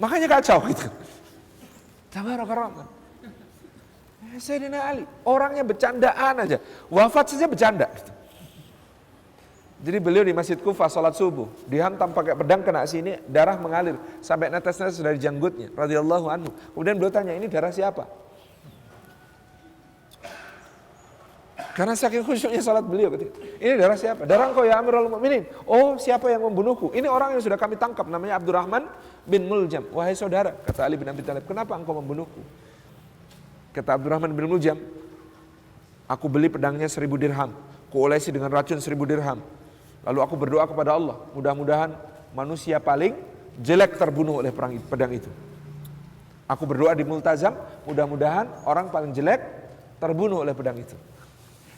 Makanya kacau gitu. Tabarakallah. Sayyidina Ali, orangnya bercandaan aja. Wafat saja bercanda gitu. Jadi beliau di Masjid Kufah salat subuh, dihantam pakai pedang kena sini, darah mengalir sampai netes-netes dari janggutnya radhiyallahu anhu. Kemudian beliau tanya, ini darah siapa? Karena saking khusyuknya salat beliau ketika, ini darah siapa? Darah engkau ya Amirul Mukminin. Oh, siapa yang membunuhku? Ini orang yang sudah kami tangkap, namanya Abdurrahman bin Muljam. Wahai saudara, kata Ali bin Abi Thalib, kenapa engkau membunuhku? Kata Abdurrahman bin Muljam, aku beli pedangnya 1000 dirham, kuolesi dengan racun 1000 dirham. Lalu aku berdoa kepada Allah, mudah-mudahan manusia paling jelek terbunuh oleh pedang itu. Aku berdoa di multazam, mudah-mudahan orang paling jelek terbunuh oleh pedang itu.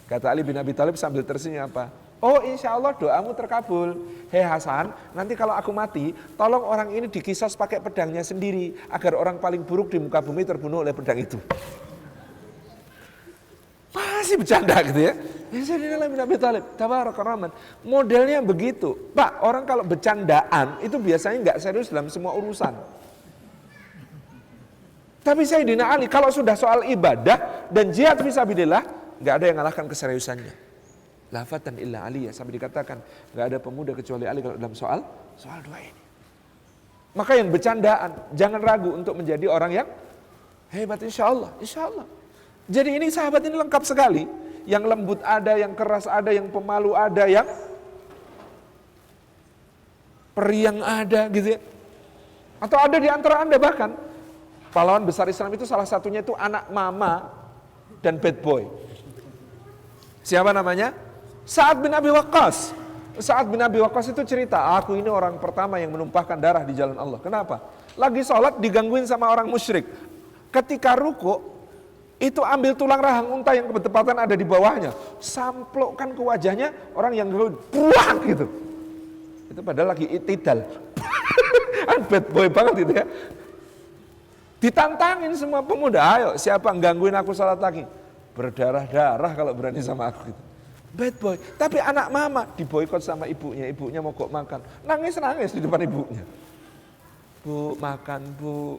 Kata Ali bin Abi Thalib sambil tersenyum apa? Oh, insya Allah doamu terkabul. Hei Hasan, nanti kalau aku mati, tolong orang ini dikisos pakai pedangnya sendiri, agar orang paling buruk di muka bumi terbunuh oleh pedang itu. Masih bercanda gitu ya. Ya Sayyidina Ali bin Abi Thalib, tabarakallah. Modelnya begitu. Pak, orang kalau bercandaan itu biasanya nggak serius dalam semua urusan. Tapi Sayyidina Ali kalau sudah soal ibadah dan jihad fisabilillah, nggak ada yang ngalahkan keseriusannya. Lafatan illa aliyah, sampai dikatakan nggak ada pemuda kecuali Ali kalau dalam soal dua ini. Maka yang bercandaan jangan ragu untuk menjadi orang yang hebat, insya Allah. Jadi ini sahabat ini lengkap sekali. Yang lembut ada, yang keras ada, yang pemalu ada, yang periang ada gitu ya. Atau ada di antara Anda bahkan pahlawan besar Islam itu salah satunya itu anak mama dan bad boy. Siapa namanya? Sa'ad bin Abi Waqqas. Sa'ad bin Abi Waqqas itu cerita, aku ini orang pertama yang menumpahkan darah di jalan Allah. Kenapa? Lagi sholat digangguin sama orang musyrik. Ketika ruku, itu ambil tulang rahang unta yang bertepatan ada di bawahnya, samplokkan ke wajahnya orang yang buang gitu. Itu padahal lagi itidal. Bad boy banget itu ya. Ditantangin semua pemuda, ayo siapa gangguin aku sholat lagi? Berdarah-darah kalau berani sama aku gitu. Bad boy, tapi anak mama diboikot sama ibunya mogok makan, nangis di depan ibunya. Bu, makan bu,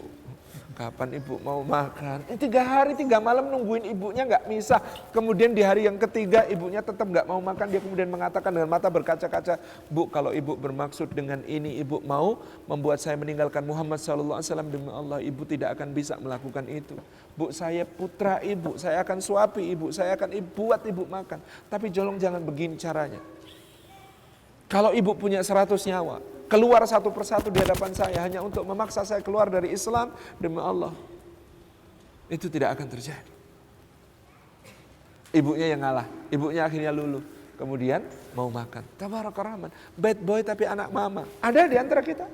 kapan ibu mau makan? 3 hari 3 malam nungguin ibunya nggak bisa. Kemudian di hari yang ketiga ibunya tetap nggak mau makan. Dia kemudian mengatakan dengan mata berkaca-kaca, Bu, kalau ibu bermaksud dengan ini ibu mau membuat saya meninggalkan Muhammad SAW, demi Allah ibu tidak akan bisa melakukan itu. Bu, saya putra ibu, saya akan suapi ibu, saya akan buat ibu makan. Tapi jolong jangan begini caranya. Kalau ibu punya 100 nyawa, keluar satu persatu di hadapan saya hanya untuk memaksa saya keluar dari Islam, demi Allah itu tidak akan terjadi. Ibunya yang ngalah, ibunya akhirnya luluh, kemudian mau makan. Tabarakallah, bad boy tapi anak mama. Ada di antara kita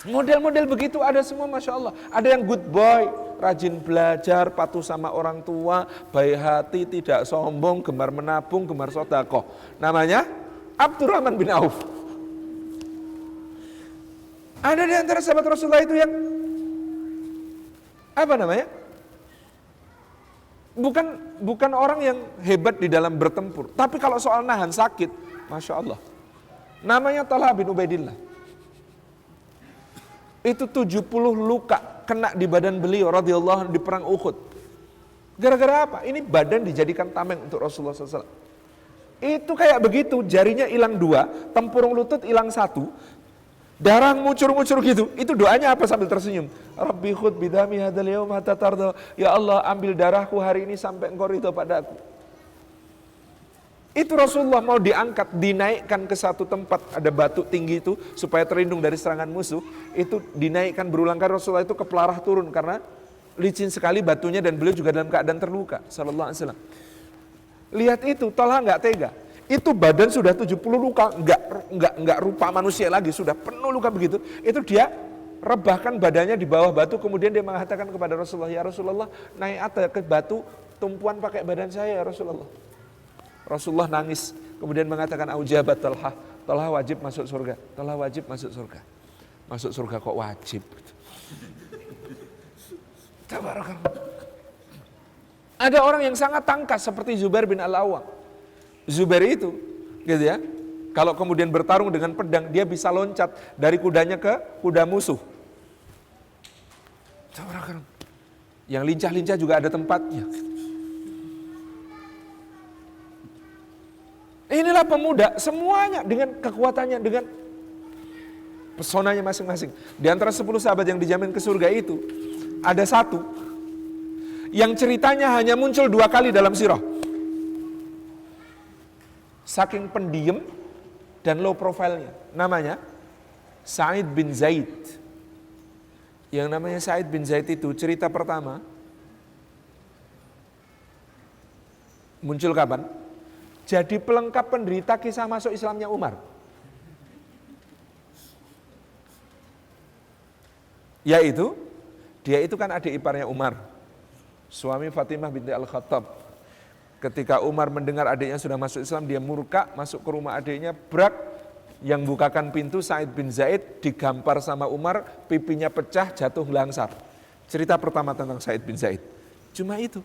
model-model begitu, ada semua, masya Allah. Ada yang good boy, rajin belajar, patuh sama orang tua, baik hati, tidak sombong, gemar menabung, gemar sedekah. Namanya Abdurrahman bin Auf. Ada di antara sahabat Rasulullah itu yang apa namanya? Bukan orang yang hebat di dalam bertempur, tapi kalau soal nahan sakit, masya Allah. Namanya Talha bin Ubaidillah. Itu 70 luka kena di badan beliau radhiyallahu anhu di perang Uhud. Gara-gara apa? Ini badan dijadikan tameng untuk Rasulullah SAW. Itu kayak begitu, jarinya hilang 2, tempurung lutut hilang 1. Darah ngucur-ngucur gitu. Itu doanya apa sambil tersenyum? Rabbi khud bidami hadzal yaum hatta tarda. Ya Allah, ambil darahku hari ini sampai engkau ridho padaku. Itu Rasulullah mau diangkat, dinaikkan ke satu tempat, ada batu tinggi itu supaya terlindung dari serangan musuh. Itu dinaikkan berulang kali, Rasulullah itu kepelarah turun karena licin sekali batunya dan beliau juga dalam keadaan terluka sallallahu alaihi wasallam. Lihat itu, Talha nggak tega. Itu badan sudah 70 luka, nggak rupa manusia lagi, sudah penuh luka begitu. Itu dia rebahkan badannya di bawah batu, kemudian dia mengatakan kepada Rasulullah, ya Rasulullah, naik atas ke batu, tumpuan pakai badan saya ya Rasulullah. Rasulullah nangis, kemudian mengatakan, aujabat Talha, Talha wajib masuk surga, Talha wajib masuk surga. Masuk surga kok wajib? Tabarakallah. Ada orang yang sangat tangkas seperti Zubair bin Al-Awwam. Zubair itu, gitu ya, kalau kemudian bertarung dengan pedang, dia bisa loncat dari kudanya ke kuda musuh. Tabarakallah. Yang lincah-lincah juga ada tempatnya. Inilah pemuda, semuanya dengan kekuatannya, dengan pesonanya masing-masing. Di antara 10 sahabat yang dijamin ke surga itu, ada 1 yang ceritanya hanya muncul 2 kali dalam sirah. Saking pendiam dan low profile-nya. Namanya Sa'id bin Zaid. Yang namanya Sa'id bin Zaid itu cerita pertama muncul kapan? Jadi pelengkap penderita kisah masuk Islamnya Umar. Yaitu, dia itu kan adik iparnya Umar, suami Fatimah binti Al-Khattab. Ketika Umar mendengar adiknya sudah masuk Islam, dia murka, masuk ke rumah adiknya, brak, yang bukakan pintu Sa'id bin Zaid, digampar sama Umar, pipinya pecah, jatuh langsar. Cerita pertama tentang Sa'id bin Zaid. Cuma itu.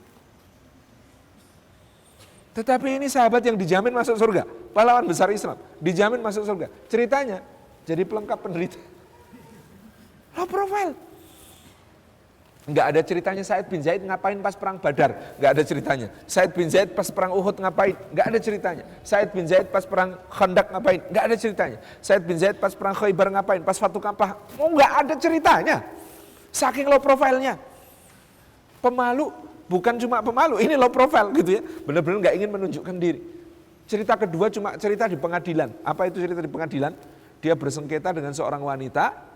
Tetapi ini sahabat yang dijamin masuk surga, pahlawan besar Islam, dijamin masuk surga. Ceritanya, jadi pelengkap penderita. Low profile. Enggak ada ceritanya Sa'id bin Zaid ngapain pas perang Badar, enggak ada ceritanya. Sa'id bin Zaid pas perang Uhud ngapain, enggak ada ceritanya. Sa'id bin Zaid pas perang Khandaq ngapain, enggak ada ceritanya. Sa'id bin Zaid pas perang Khaybar ngapain, pas Fatu Kampah, enggak ada ceritanya. Saking low profile-nya. Pemalu, bukan cuma pemalu, ini low profile gitu ya. Benar-benar enggak ingin menunjukkan diri. Cerita kedua cuma cerita di pengadilan. Apa itu cerita di pengadilan? Dia bersengketa dengan seorang wanita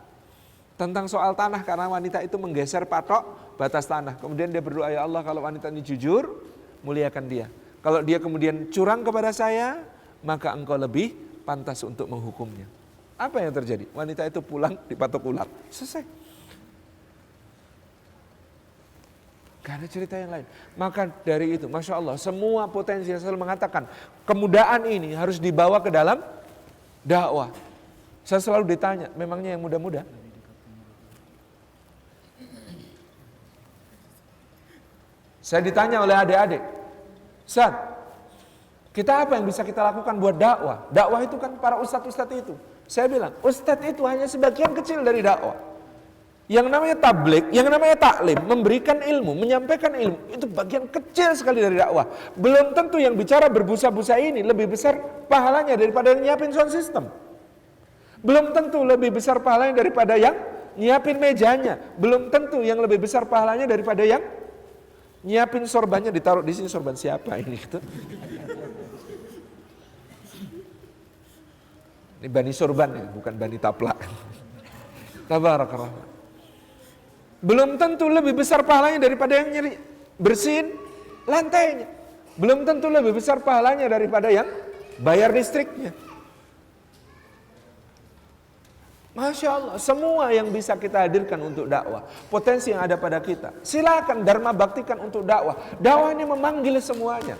tentang soal tanah, karena wanita itu menggeser patok batas tanah. Kemudian dia berdoa, ya Allah, kalau wanita ini jujur, muliakan dia. Kalau dia kemudian curang kepada saya, maka engkau lebih pantas untuk menghukumnya. Apa yang terjadi? Wanita itu pulang dipatok ular. Selesai. Gak ada cerita yang lain. Maka dari itu, Masya Allah, semua potensi yang selalu mengatakan, kemudahan ini harus dibawa ke dalam dakwah. Saya selalu ditanya, memangnya yang muda-muda? Saya ditanya oleh adik-adik, Ustaz, kita apa yang bisa kita lakukan buat dakwah? Dakwah itu kan para ustadz-ustadz itu. Saya bilang, ustadz itu hanya sebagian kecil dari dakwah. Yang namanya tabligh, yang namanya taklim, memberikan ilmu, menyampaikan ilmu, itu bagian kecil sekali dari dakwah. Belum tentu yang bicara berbusa-busa ini lebih besar pahalanya daripada yang nyiapin sound system. Belum tentu lebih besar pahalanya daripada yang nyiapin mejanya. Belum tentu yang lebih besar pahalanya daripada yang nyiapin sorbannya, ditaruh di sini, sorban siapa ini gitu. Ini bani sorban ya, bukan bani taplak. Tabarakallah. Belum tentu lebih besar pahalanya daripada yang bersihin lantainya. Belum tentu lebih besar pahalanya daripada yang bayar listriknya. Masya Allah, semua yang bisa kita hadirkan untuk dakwah, potensi yang ada pada kita, silakan dharma baktikan untuk dakwah. Dakwah ini memanggil semuanya.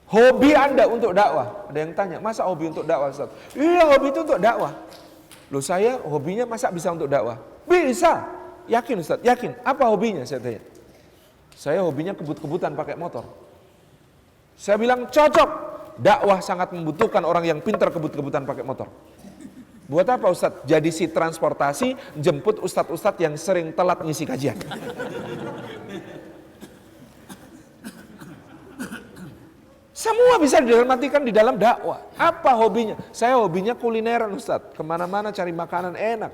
Hobi Anda untuk dakwah. Ada yang tanya, masa hobi untuk dakwah, Ustaz? Iya, hobi itu untuk dakwah. Loh, saya hobinya masa bisa untuk dakwah? Bisa. Yakin Ustaz? Yakin. Apa hobinya? Saya tanya. Saya hobinya kebut-kebutan pakai motor. Saya bilang cocok. Dakwah sangat membutuhkan orang yang pintar kebut-kebutan pakai motor. Buat apa Ustadz? Jadi si transportasi, jemput ustadz-ustadz yang sering telat ngisi kajian. Semua bisa didalamatikan di dalam dakwah. Apa hobinya? Saya hobinya kulineran Ustadz. Kemana-mana cari makanan enak.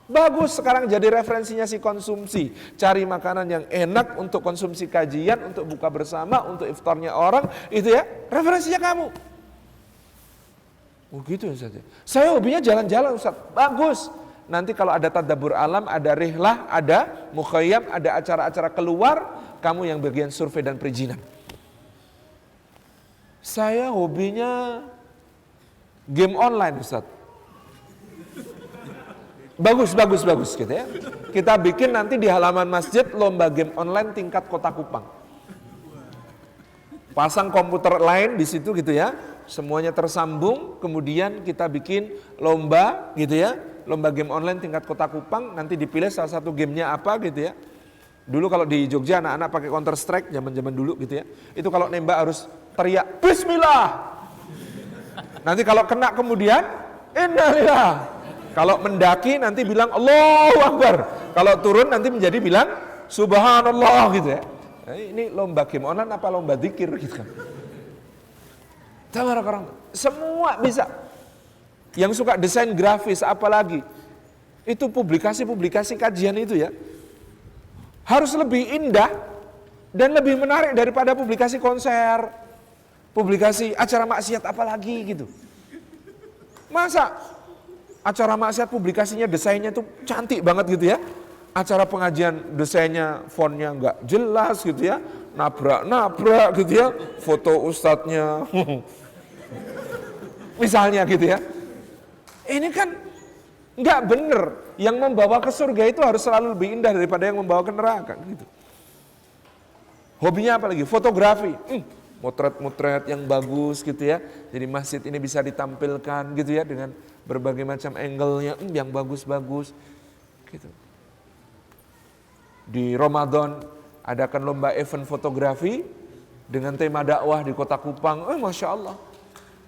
Bagus, sekarang jadi referensinya si konsumsi. Cari makanan yang enak untuk konsumsi kajian, untuk buka bersama, untuk iftarnya orang. Itu ya, referensinya kamu. Oh gitu Ustaz. Saya hobinya jalan-jalan Ustaz. Bagus. Nanti kalau ada tadabbur alam, ada rihlah, ada mukhayyam, ada acara-acara keluar, kamu yang bagian survei dan perizinan. Saya hobinya game online Ustaz. Bagus gitu ya. Kita bikin nanti di halaman masjid lomba game online tingkat Kota Kupang. Pasang komputer lain di situ gitu ya. Semuanya tersambung, kemudian kita bikin lomba gitu ya, lomba game online tingkat Kota Kupang, nanti dipilih salah satu gamenya apa gitu ya. Dulu kalau di Jogja anak-anak pakai Counter Strike zaman-zaman dulu gitu ya, itu kalau nembak harus teriak Bismillah. Nanti kalau kena kemudian Innalillah. Kalau mendaki nanti bilang Allahu Akbar. Kalau turun nanti menjadi bilang Subhanallah gitu ya. Nah, ini lomba game online apa lomba zikir gitu kan. Semua bisa. Yang suka desain grafis apalagi. Itu publikasi-publikasi kajian itu ya. Harus lebih indah Dan lebih menarik daripada publikasi konser, publikasi acara maksiat apalagi gitu. Masa acara maksiat publikasinya desainnya tuh cantik banget gitu ya. Acara pengajian desainnya fontnya nggak jelas gitu ya. Nabrak-nabrak gitu ya. Foto ustadznya. Misalnya gitu ya. Ini kan nggak bener. Yang membawa ke surga itu harus selalu lebih indah daripada yang membawa ke neraka gitu. Hobinya apa lagi? Fotografi. Motret-motret yang bagus gitu ya. Jadi masjid ini bisa ditampilkan gitu ya dengan berbagai macam angle-nya yang bagus-bagus gitu. Di Ramadan adakan lomba event fotografi dengan tema dakwah di Kota Kupang. Masya Allah.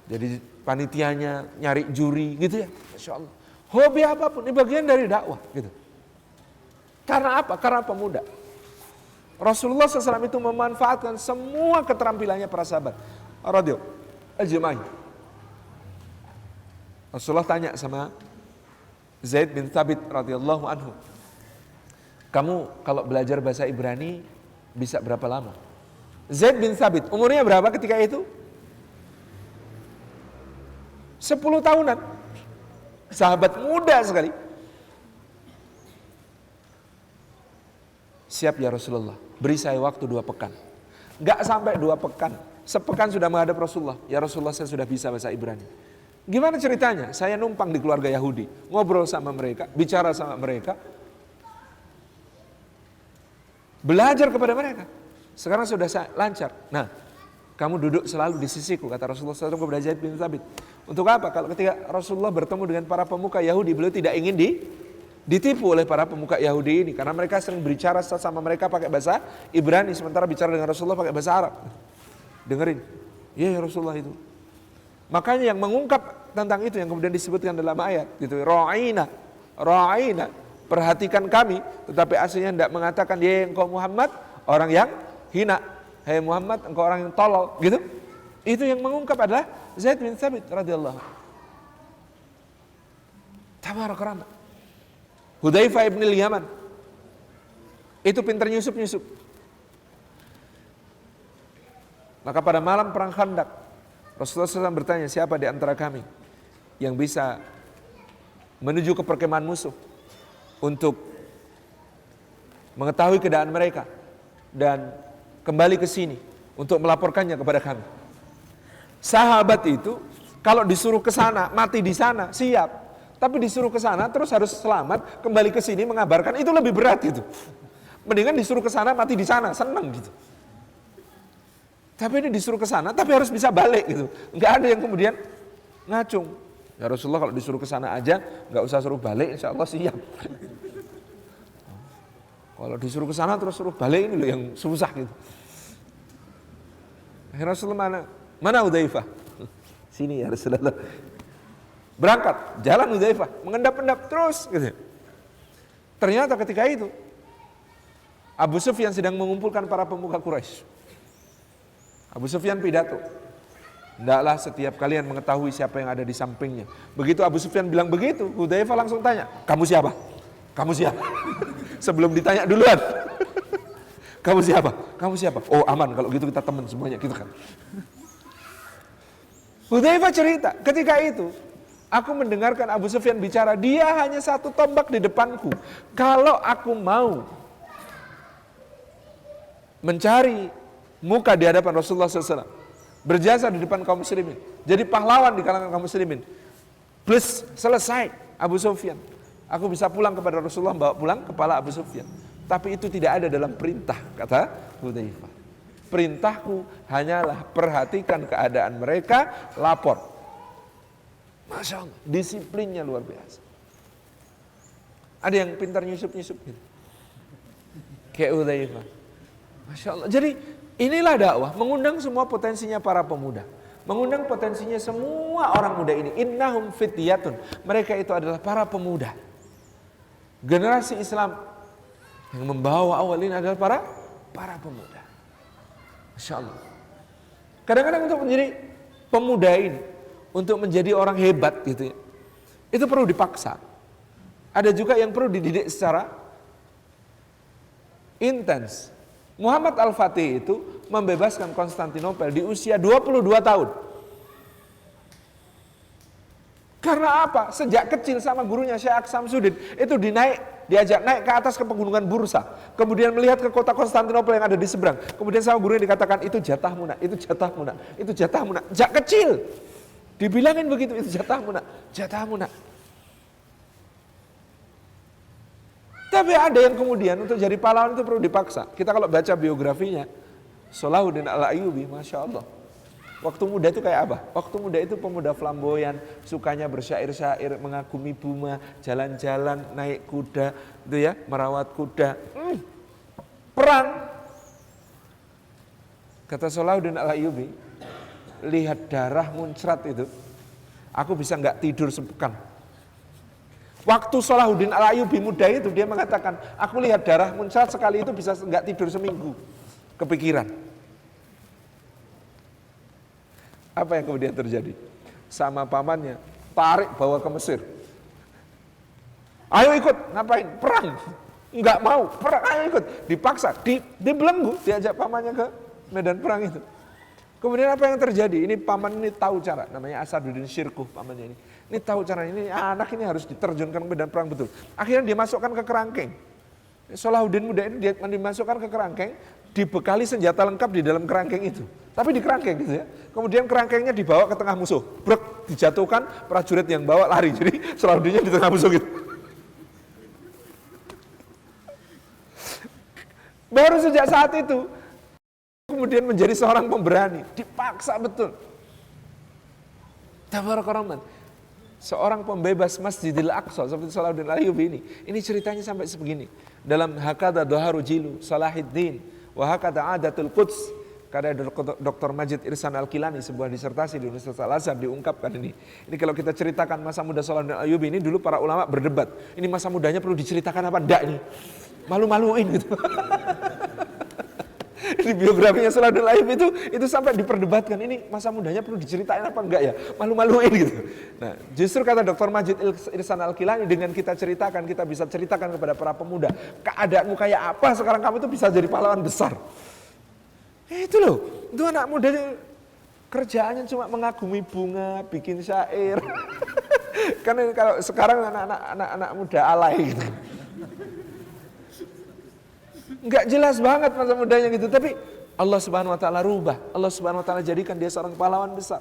Jadi panitianya nyari juri gitu ya. Masya Allah. Hobi apapun, ini bagian dari dakwah gitu. Karena apa? Karena pemuda. Rasulullah SAW itu memanfaatkan semua keterampilannya para sahabat. Radio, ajma'i. Rasulullah tanya sama Zaid bin Thabit radhiyallahu anhu. Kamu kalau belajar bahasa Ibrani bisa berapa lama? Zaid bin Thabit, umurnya berapa ketika itu? 10 tahunan. Sahabat muda sekali. Siap ya Rasulullah, beri saya waktu 2 pekan. Gak sampai 2 pekan, sepekan sudah menghadap Rasulullah. Ya Rasulullah, saya sudah bisa bahasa Ibrani. Gimana ceritanya? Saya numpang di keluarga Yahudi, ngobrol sama mereka, bicara sama mereka, belajar kepada mereka. Sekarang sudah lancar. Nah, kamu duduk selalu di sisiku, kata Rasulullah SAW kepada Zaid bin Thabit. Untuk apa? Kalau ketika Rasulullah bertemu dengan para pemuka Yahudi, beliau tidak ingin ditipu oleh para pemuka Yahudi ini. Karena mereka sering berbicara sama mereka pakai bahasa Ibrani, sementara bicara dengan Rasulullah pakai bahasa Arab. Dengerin, ya Rasulullah itu. Makanya yang mengungkap tentang itu yang kemudian disebutkan dalam ayat, gitu. Ra'ina, perhatikan kami, tetapi aslinya tidak mengatakan, ya engkau Muhammad, orang yang hina. Hai Muhammad, engkau orang yang tolol, gitu. Itu yang mengungkap adalah Zaid bin Thabit radhiyallahu anhu. Tabarak rahmat. Hudzaifah ibn al-Yaman. Itu pintar nyusup-nyusup. Maka pada malam perang Khandaq, Rasulullah SAW bertanya, siapa di antara kami yang bisa menuju ke perkemahan musuh untuk mengetahui keadaan mereka dan kembali ke sini untuk melaporkannya kepada kami. Sahabat itu kalau disuruh ke sana, mati di sana, siap. Tapi disuruh ke sana terus harus selamat, kembali ke sini mengabarkan, itu lebih berat gitu. Mendingan disuruh ke sana, mati di sana, senang gitu. Tapi ini disuruh ke sana, tapi harus bisa balik gitu. Enggak ada yang kemudian ngacung. Ya Rasulullah kalau disuruh ke sana aja, enggak usah suruh balik, insya Allah siap. Kalau disuruh ke sana terus suruh balik, ini loh yang susah gitu. Akhirnya Rasulullah mana Hudzaifah? Sini ya Rasulullah. Berangkat, jalan Hudzaifah, mengendap-endap terus gitu. Ternyata ketika itu Abu Sufyan sedang mengumpulkan para pemuka Quraisy. Abu Sufyan pidato. Hendaklah setiap kalian mengetahui siapa yang ada di sampingnya. Begitu Abu Sufyan bilang begitu, Hudzaifah langsung tanya, "Kamu siapa? Kamu siapa?" Sebelum ditanya duluan. "Kamu siapa? Kamu siapa?" "Oh, aman kalau gitu kita teman semuanya," gitu kan. Hudzaifah cerita, ketika itu aku mendengarkan Abu Sufyan bicara, dia hanya 1 tombak di depanku. Kalau aku mau mencari muka di hadapan Rasulullah SAW, berjasa di depan kaum muslimin, jadi pahlawan di kalangan kaum muslimin, plus selesai Abu Sufyan, aku bisa pulang kepada Rasulullah, bawa pulang kepala Abu Sufyan. Tapi itu tidak ada dalam perintah, kata Hudzaifah. Perintahku hanyalah perhatikan keadaan mereka, lapor. Masya Allah, disiplinnya luar biasa. Ada yang pintar nyusup-nyusup gitu, kayak Hudzaifah. Masya Allah. Jadi inilah dakwah, mengundang semua potensinya para pemuda, mengundang potensinya semua orang muda ini. Innahum fityatun, mereka itu adalah para pemuda. Generasi Islam yang membawa awal ini adalah para pemuda. Masya Allah. Kadang-kadang untuk menjadi pemuda ini, untuk menjadi orang hebat gitu ya, itu perlu dipaksa. Ada juga yang perlu dididik secara intens. Muhammad Al-Fatih itu membebaskan Konstantinopel di usia 22 tahun. Karena apa? Sejak kecil sama gurunya Syekh Samsudin itu diajak naik ke atas ke pegunungan Bursa. Kemudian melihat ke kota Konstantinopel yang ada di seberang. Kemudian sama gurunya dikatakan itu jatahmu nak, itu jatahmu nak, itu jatahmu nak. Sejak kecil dibilangin begitu, itu jatahmu nak, jatahmu nak. Tapi ada yang kemudian untuk jadi pahlawan itu perlu dipaksa. Kita kalau baca biografinya Salahuddin Al-Ayyubi, Masya Allah. Waktu muda itu kayak apa? Waktu muda itu pemuda flamboyan, sukanya bersyair-syair, mengagumi bunga, jalan-jalan, naik kuda, itu ya, merawat kuda. Perang. Kata Salahuddin Al-Ayyubi, lihat darah muncrat itu, aku bisa nggak tidur sepekan. Waktu Salahuddin Al-Ayyubi muda itu dia mengatakan, aku lihat darah muncrat sekali itu bisa nggak tidur seminggu. Kepikiran. Apa yang kemudian terjadi? Sama pamannya, tarik bawa ke Mesir. Ayo ikut, ngapain? Perang. Enggak mau, perang, ayo ikut. Dipaksa, dibelenggu, diajak pamannya ke medan perang itu. Kemudian apa yang terjadi? Ini paman ini tahu cara, namanya Asaduddin Syirkuh pamannya ini. Ini tahu cara, ini anak ini harus diterjunkan ke medan perang betul. Akhirnya dia masukkan ke kerangkeng. Salahuddin muda ini dia dimasukkan ke kerangkeng, dibekali senjata lengkap di dalam kerangkeng itu. Tapi di kerangkeng gitu ya. Kemudian kerangkengnya dibawa ke tengah musuh. Brek, dijatuhkan, prajurit yang bawa lari. Jadi Salahuddinnya di tengah musuh gitu. Baru sejak saat itu kemudian menjadi seorang pemberani, dipaksa betul. Tabarakallah. Seorang pembebas Masjidil Aqsa seperti Salahuddin Al-Ayyubi ini ceritanya sampai sebegini. Dalam Hakada Dhaharu Jilu Salahuddin wa Hakada Adatul Quds, karya Dr. Majid Irsan Al-Kilani, sebuah disertasi di Universitas Al-Azhar diungkapkan ini. Ini kalau kita ceritakan masa muda Salahuddin Al-Ayyubi ini, dulu para ulama berdebat. Ini masa mudanya perlu diceritakan apa enggak ini? Malu-maluin gitu. Di biografinya Salahuddin Al-Ayyubi itu sampai diperdebatkan, ini masa mudanya perlu diceritain apa enggak ya, malu-maluin gitu. Nah, justru kata Dr. Majid Irsan Al-Kilani, dengan kita ceritakan, kita bisa ceritakan kepada para pemuda, keadaanmu kayak apa sekarang, kamu itu bisa jadi pahlawan besar. Itu loh, itu anak muda kerjaannya cuma mengagumi bunga, bikin syair. Kan kalau sekarang anak muda alay gitu. Enggak jelas banget masa mudanya gitu, tapi Allah Subhanahu wa taala rubah. Allah Subhanahu wa taala jadikan dia seorang pahlawan besar.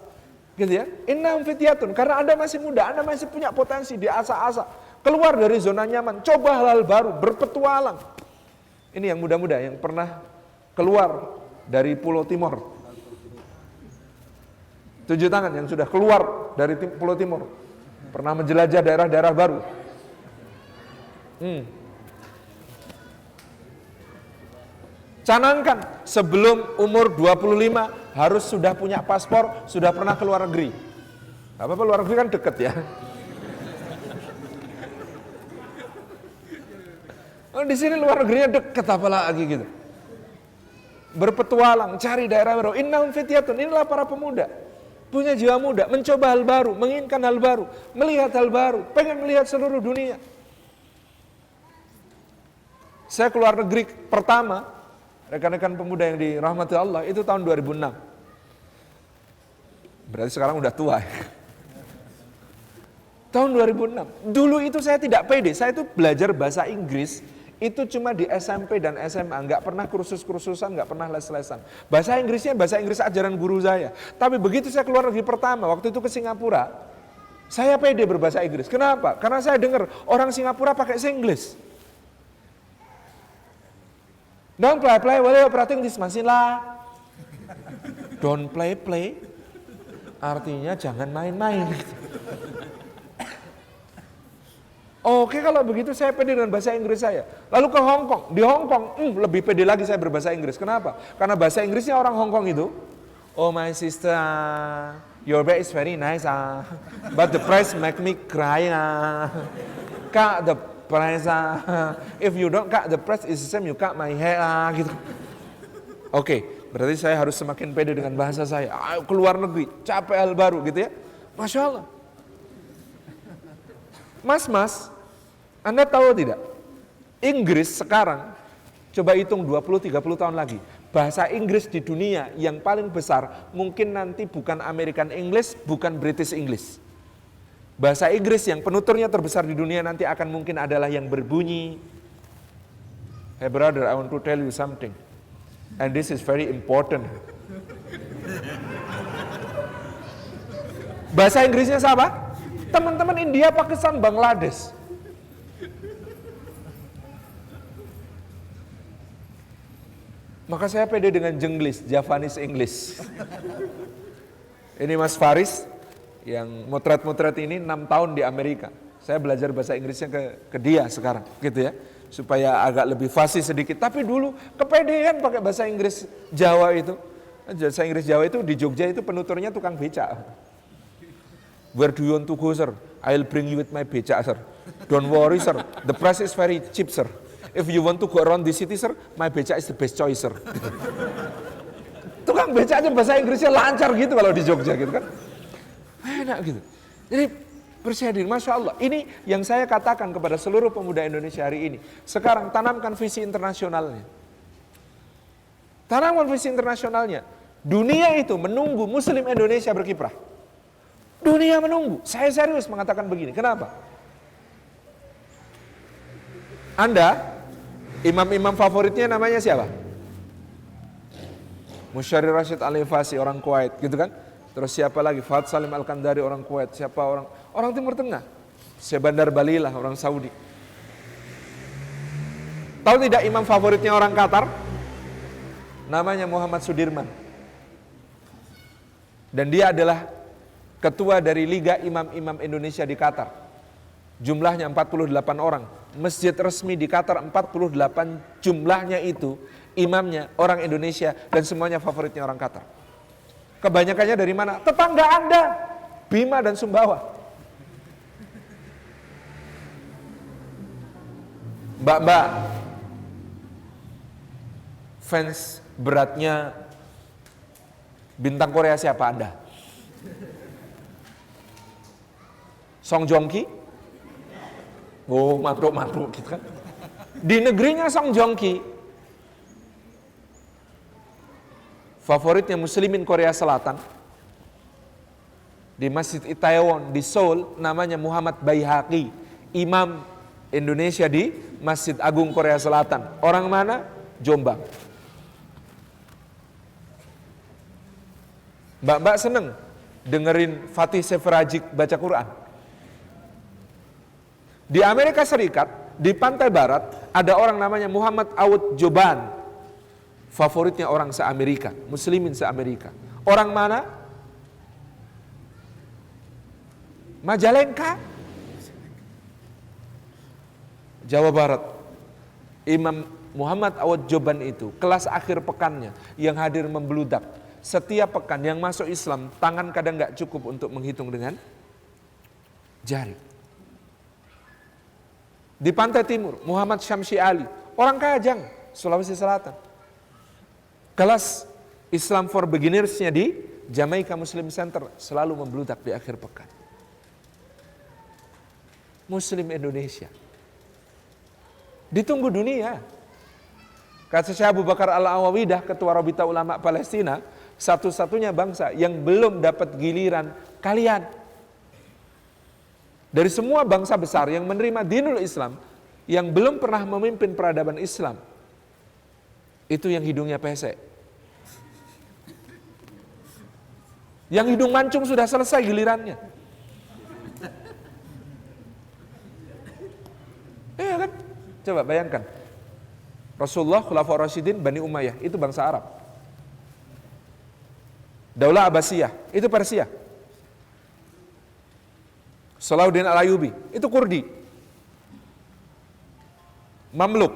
Gitu ya. Innahum fityatun, karena Anda masih muda, Anda masih punya potensi, diasah-asah. Keluar dari zona nyaman, coba hal-hal baru, berpetualang. Ini yang muda-muda yang pernah keluar dari Pulau Timor. 7 tangan yang sudah keluar dari Pulau Timor, pernah menjelajah daerah-daerah baru. Canangkan sebelum umur 25 harus sudah punya paspor, sudah pernah ke luar negeri. Apa luar negeri kan deket ya. Oh, di sini luar negerinya deket, apalagi gitu. Berpetualang, cari daerah baru. Innahum fityatun, inilah para pemuda. Punya jiwa muda, mencoba hal baru, menginginkan hal baru, melihat hal baru, pengen melihat seluruh dunia. Saya keluar negeri pertama, rekan-rekan pemuda yang dirahmati Allah, itu tahun 2006. Berarti sekarang udah tua ya. Tahun 2006. Dulu itu saya tidak pede, saya itu belajar bahasa Inggris itu cuma di SMP dan SMA, nggak pernah kursus-kursusan, nggak pernah les-lesan. Bahasa Inggrisnya bahasa Inggris ajaran guru saya. Tapi begitu saya keluar negeri pertama, waktu itu ke Singapura, saya pede berbahasa Inggris. Kenapa? Karena saya dengar orang Singapura pakai Singlish. Don't play, while you're practicing this masilah. Don't play, artinya jangan main-main. Oke, kalau begitu saya pede dengan bahasa Inggris saya. Lalu ke Hong Kong, di Hong Kong lebih pede lagi saya berbahasa Inggris. Kenapa? Karena bahasa Inggrisnya orang Hong Kong itu, oh my sister, your bed is very nice, but the price make me cry. Kak, the price, if you don't cut the price is the same you cut my hair, gitu. Oke, berarti saya harus semakin pede dengan bahasa saya. Ayo keluar negeri, capek hal baru gitu ya. Masya Allah. Mas, Anda tahu tidak? Inggris sekarang Coba hitung 20-30 tahun lagi. Bahasa Inggris di dunia yang paling besar mungkin nanti bukan American English, bukan British English. Bahasa Inggris yang penuturnya terbesar di dunia nanti akan mungkin adalah yang berbunyi, "Hey brother, I want to tell you something. And this is very important." Bahasa Inggrisnya siapa? Teman-teman India, Pakistan, Bangladesh. Maka saya pede dengan Jenglis, Javanese English. Ini Mas Faris yang motret-motret ini 6 tahun di Amerika. Saya belajar bahasa Inggrisnya ke dia sekarang, gitu ya. Supaya agak lebih fasih sedikit. Tapi dulu kepedean pakai bahasa Inggris Jawa itu. Bahasa Inggris Jawa itu di Jogja itu penuturnya tukang becak. "Where do you want to go, sir? I'll bring you with my becak, sir. Don't worry, sir. The price is very cheap, sir. If you want to go around the city, sir, my becak is the best choice, sir." Tukang becaknya bahasa Inggrisnya lancar gitu kalau di Jogja gitu kan. Enak gitu. Jadi bersyukur, Masya Allah. Ini yang saya katakan kepada seluruh pemuda Indonesia hari ini. Sekarang tanamkan visi internasionalnya. Tanamkan visi internasionalnya. Dunia itu menunggu Muslim Indonesia berkiprah. Dunia menunggu. Saya serius mengatakan begini. Kenapa? Anda, imam-imam favoritnya namanya siapa? Musyari Rashid Al-Ifasi, orang Kuwait, gitu kan? Terus siapa lagi? Fahad Salim Al-Kandari, orang Kuwait. Siapa orang Timur Tengah? Syekh Bandar Balilah, orang Saudi. Tahu tidak imam favoritnya orang Qatar? Namanya Muhammad Sudirman. Dan dia adalah ketua dari Liga Imam-Imam Indonesia di Qatar. Jumlahnya 48 orang. Masjid resmi di Qatar 48 jumlahnya itu. Imamnya orang Indonesia dan semuanya favoritnya orang Qatar. Kebanyakannya dari mana? Tetangga Anda, Bima dan Sumbawa. Mbak-mbak, fans beratnya bintang Korea siapa Anda? Song Joong Ki? Oh, matruk gitu kan. Di negerinya Song Joong Ki, favoritnya muslimin Korea Selatan, di Masjid Itaewon di Seoul namanya Muhammad Baihaqi, imam Indonesia di Masjid Agung Korea Selatan. Orang mana? Jombang. Mbak-mbak seneng dengerin Fatih Seferajik baca Quran. Di Amerika Serikat, di pantai barat, ada orang namanya Muhammad Awad Joban. Favoritnya orang se-Amerika, muslimin se-Amerika. Orang mana? Majalengka, Jawa Barat. Imam Muhammad Awad Joban itu, kelas akhir pekannya, yang hadir membludak. Setiap pekan yang masuk Islam, tangan kadang gak cukup untuk menghitung dengan jari. Di pantai timur, Muhammad Syamsi Ali, orang Kajang, Sulawesi Selatan. Kelas Islam for Beginnersnya di Jamaica Muslim Center selalu membludak di akhir pekan. Muslim Indonesia. Ditunggu dunia. Kata Syekh Abu Bakar Al-Awawidah, Ketua Rabita Ulama Palestina, satu-satunya bangsa yang belum dapat giliran kalian. Dari semua bangsa besar yang menerima dinul Islam, yang belum pernah memimpin peradaban Islam, itu yang hidungnya pesek. Yang hidung mancung sudah selesai gilirannya. Iya kan? Coba bayangkan. Rasulullah, Khulafaur Rasyidin, Bani Umayyah, itu bangsa Arab. Daulah Abbasiyah, itu Persia. Salahuddin Al-Ayyubi, itu Kurdi. Mamluk.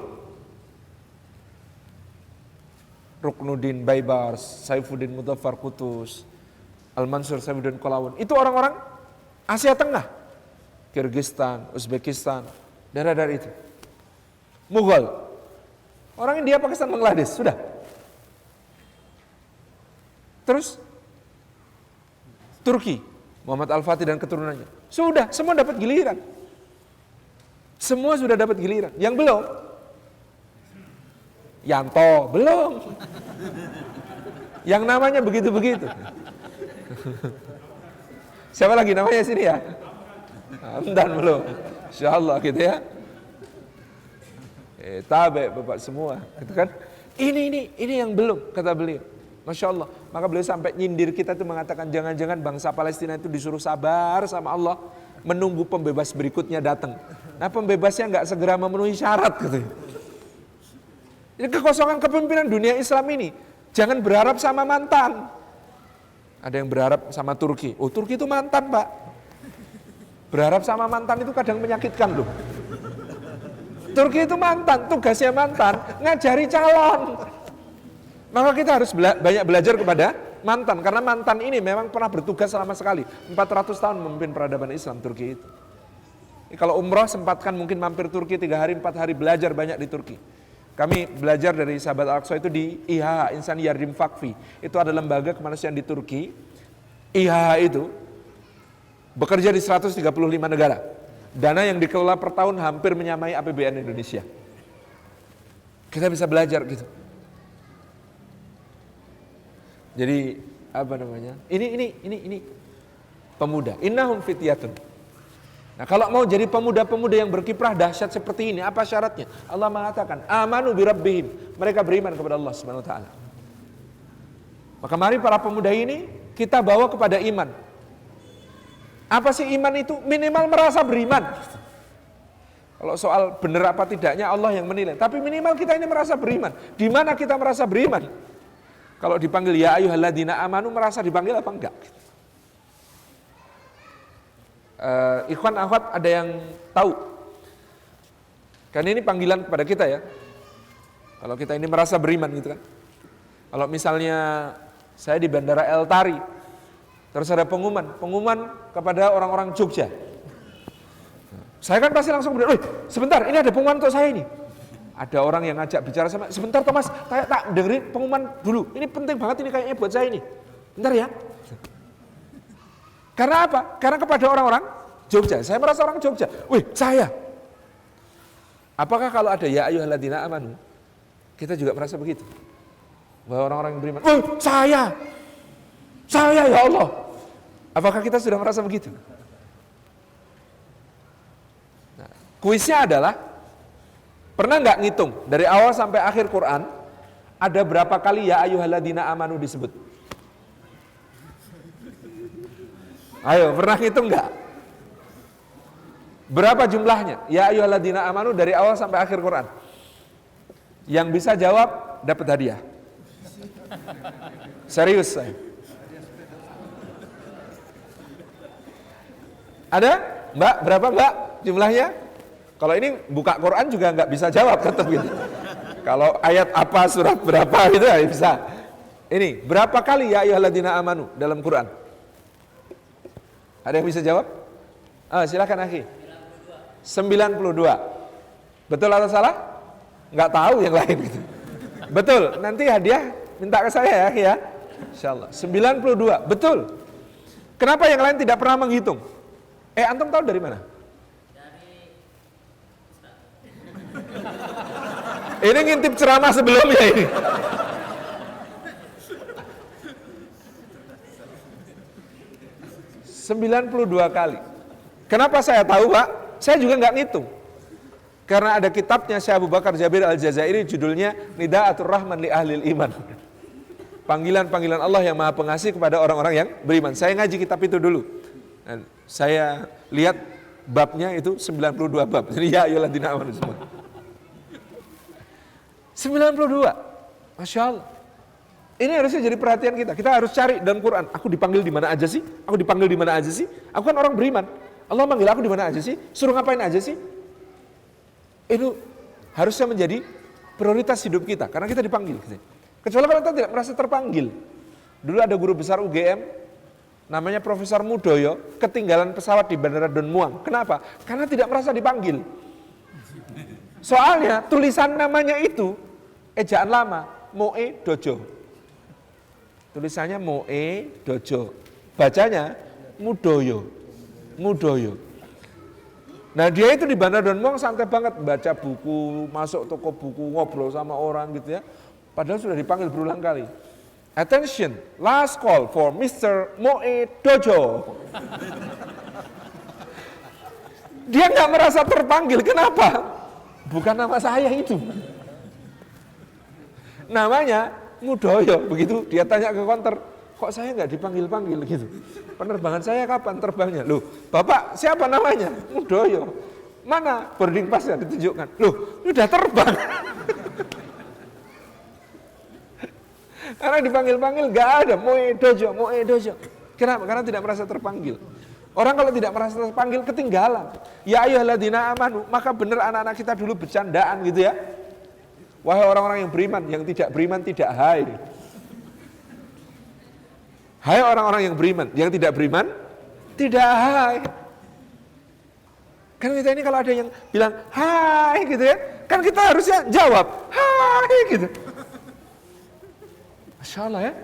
Ruknuddin Baibars, Saifuddin Mudhaffar Qutus, Al-Mansur Saifuddin Qalawun. Itu orang-orang Asia Tengah. Kyrgyzstan, Uzbekistan, daerah-daerah itu. Mughal. Orang India, Pakistan, Bangladesh, sudah. Terus Turki, Muhammad Al-Fatih dan keturunannya. Sudah, semua dapat giliran. Semua sudah dapat giliran. Yang belum, Yanto, belum. Yang namanya begitu-begitu. Siapa lagi namanya sini ya? Hamdan belum. Insyaallah gitu ya. Tabe Bapak semua, gitu kan? Ini yang belum, kata beliau. Masya Allah. Maka beliau sampai nyindir kita itu mengatakan jangan-jangan bangsa Palestina itu disuruh sabar sama Allah menunggu pembebas berikutnya datang. Nah pembebasnya nggak segera memenuhi syarat gitu. Ini kekosongan kepemimpinan dunia Islam ini. Jangan berharap sama mantan. Ada yang berharap sama Turki. Oh Turki itu mantan Pak. Berharap sama mantan itu kadang menyakitkan loh. Turki itu mantan, tugasnya mantan ngajari calon. Maka kita harus banyak belajar kepada mantan. Karena mantan ini memang pernah bertugas selama sekali 400 tahun memimpin peradaban Islam Turki itu. Kalau umroh sempatkan mungkin mampir Turki 3 hari 4 hari belajar banyak di Turki. Kami belajar dari sahabat Al-Aqsa itu di IHH, Insan Yardim Vakfi. Itu ada lembaga kemanusiaan di Turki. IHH itu bekerja di 135 negara. Dana yang dikelola per tahun hampir menyamai APBN Indonesia. Kita bisa belajar gitu. Jadi apa namanya? Ini pemuda. Innahum fityatun. Nah, kalau mau jadi pemuda-pemuda yang berkiprah dahsyat seperti ini, apa syaratnya? Allah mengatakan, amanu bi rabbihim. Mereka beriman kepada Allah Subhanahu wa taala. Maka mari para pemuda ini kita bawa kepada iman. Apa sih iman itu? Minimal merasa beriman. Kalau soal benar apa tidaknya Allah yang menilai. Tapi minimal kita ini merasa beriman. Di mana kita merasa beriman? Kalau dipanggil ya ayyuhalladzina amanu merasa dipanggil apa enggak? Ikhwan akhwat ada yang tahu? Karena ini panggilan kepada kita ya. Kalau kita ini merasa beriman gitu kan. Kalau misalnya saya di Bandara El Tari, terus ada pengumuman kepada orang-orang Jogja. Saya kan pasti langsung bilang, sebentar ini ada pengumuman untuk saya ini. Ada orang yang ngajak bicara sama, sebentar Thomas, tak dengerin pengumuman dulu. Ini penting banget ini kayaknya buat saya ini. Bentar ya. Karena apa? Karena kepada orang-orang Jogja, saya merasa orang Jogja. Saya. Apakah kalau ada ya ayyuhalladzina amanu, kita juga merasa begitu? Bahwa orang-orang yang beriman, saya ya Allah. Apakah kita sudah merasa begitu? Nah, kuisnya adalah, pernah nggak ngitung dari awal sampai akhir Quran ada berapa kali ya ayyuhalladzina amanu disebut? Ayo, pernah ngitung nggak? Berapa jumlahnya? Ya ayyuhalladzina amanu dari awal sampai akhir Quran. Yang bisa jawab dapat hadiah. Serius saya. Ada? Mbak, berapa Mbak jumlahnya? Kalau ini buka Quran juga nggak bisa jawab tetap gitu. Kalau ayat apa, surat berapa gitu ya bisa. Ini, berapa kali ya ayyuhalladzina amanu dalam Quran? Ada yang bisa jawab? Silakan akhi. 92. Betul atau salah? Nggak tahu yang lain gitu. Betul, nanti hadiah minta ke saya ya. Insyaallah. 92, betul. Kenapa yang lain tidak pernah menghitung? Antum tahu dari mana? Ini ngintip ceramah sebelumnya ini. ...92 kali. Kenapa saya tahu Pak? Saya juga nggak ngitung. Karena ada kitabnya Syekh Abu Bakar Jabir Al-Jazairi judulnya Nida'atur Rahman li Ahlil Iman. Panggilan-panggilan Allah yang Maha Pengasih kepada orang-orang yang beriman. Saya ngaji kitab itu dulu. Dan saya lihat babnya itu 92 bab. Jadi ya ayyuhalladzina amanu semua. 92. Masya Allah. Ini harusnya jadi perhatian kita. Kita harus cari dalam Quran. Aku dipanggil di mana aja sih? Aku dipanggil di mana aja sih? Aku kan orang beriman. Allah manggil aku di mana aja sih? Suruh ngapain aja sih? Itu harusnya menjadi prioritas hidup kita. Karena kita dipanggil. Kecuali kalau kita tidak merasa terpanggil. Dulu ada guru besar UGM, namanya Profesor Mudoyo, ketinggalan pesawat di Bandara Don Muang. Kenapa? Karena tidak merasa dipanggil. Soalnya tulisan namanya itu, ejaan lama, Moe Dojo. Tulisannya Moe Dojo. Bacanya Mudoyo. Mudoyo. Nah dia itu di Bandar Don Muang santai banget, baca buku, masuk toko buku, ngobrol sama orang gitu ya. Padahal sudah dipanggil berulang kali. Attention, last call for Mr. Moe Dojo. Dia nggak merasa terpanggil, kenapa? Bukan nama saya itu. Namanya Mudoyo, begitu dia tanya ke konter, kok saya nggak dipanggil-panggil gitu. Penerbangan saya kapan terbangnya? Loh, Bapak siapa namanya? Mudoyo. Mana boarding pass-nya ditunjukkan? Loh, udah terbang. Karena dipanggil-panggil nggak ada, Moe Dojo, Moe Dojo. Kenapa? Karena tidak merasa terpanggil. Orang kalau tidak merasa terpanggil ketinggalan. Ya ayyuhalladzina amanu, maka benar anak-anak kita dulu bercandaan gitu ya. Wahai orang-orang yang beriman, yang tidak beriman tidak hai. Hai orang-orang yang beriman, yang tidak beriman tidak hai. Kan kita ini kalau ada yang bilang hai gitu ya, kan kita harusnya jawab hai gitu. Masya Allah ya.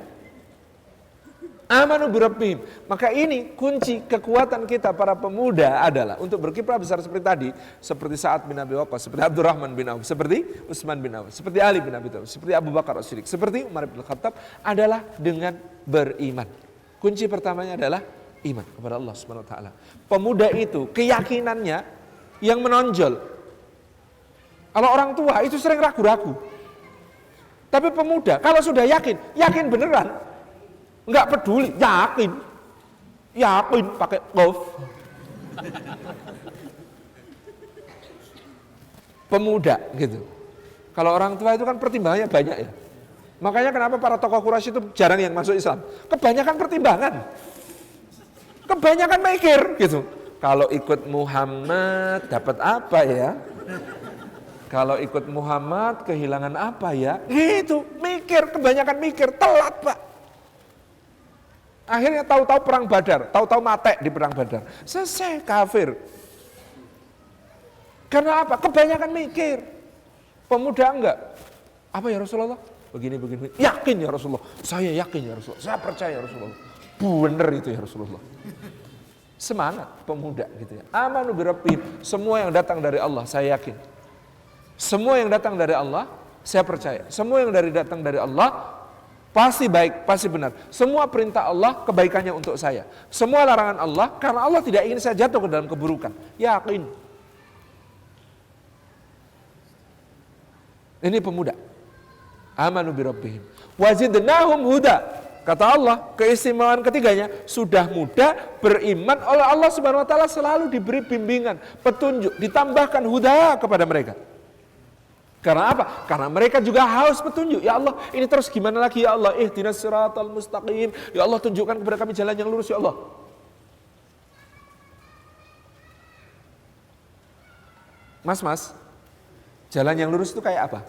Amanu birabbihim. Maka ini kunci kekuatan kita para pemuda adalah untuk berkiprah besar seperti tadi, seperti Sa'ad bin Abi Waqqas, seperti Abdurrahman bin Auf, seperti Utsman bin Affan, seperti Ali bin Abi Thalib, seperti Abu Bakar As-Siddiq, seperti Umar bin Khattab adalah dengan beriman. Kunci pertamanya adalah iman kepada Allah Subhanahu wa taala. Pemuda itu keyakinannya yang menonjol. Kalau orang tua itu sering ragu-ragu. Tapi pemuda kalau sudah yakin, yakin beneran. Enggak peduli, yakin pakai qaf. Pemuda gitu. Kalau orang tua itu kan pertimbangannya banyak ya. Makanya kenapa para tokoh Quraisy itu jarang yang masuk Islam? Kebanyakan pertimbangan. Kebanyakan mikir gitu. Kalau ikut Muhammad dapat apa ya? Kalau ikut Muhammad kehilangan apa ya? Gitu, mikir, kebanyakan mikir, telat Pak. Akhirnya tahu-tahu perang Badar, tahu-tahu mate di perang Badar. Selesai kafir. Karena apa? Kebanyakan mikir. Pemuda enggak. Apa ya Rasulullah? Begini. Yakin ya Rasulullah. Saya yakin ya Rasulullah. Saya percaya ya Rasulullah. Benar itu ya Rasulullah. Semangat pemuda gitu ya. Amanu birabbihim. Semua yang datang dari Allah saya yakin. Semua yang datang dari Allah saya percaya. Semua yang datang dari Allah pasti baik, pasti benar. Semua perintah Allah kebaikannya untuk saya. Semua larangan Allah karena Allah tidak ingin saya jatuh ke dalam keburukan. Yakin. Ini pemuda. Amanu birabbihim. Wazidnahum huda. Kata Allah, keistimewaan ketiganya sudah muda beriman oleh Allah Subhanahu wa taala selalu diberi bimbingan, petunjuk, ditambahkan huda kepada mereka. Karena apa? Karena mereka juga haus petunjuk. Ya Allah, ini terus gimana lagi ya Allah? Ihdinas siratal mustaqim. Ya Allah, tunjukkan kepada kami jalan yang lurus ya Allah. Mas, jalan yang lurus itu kayak apa?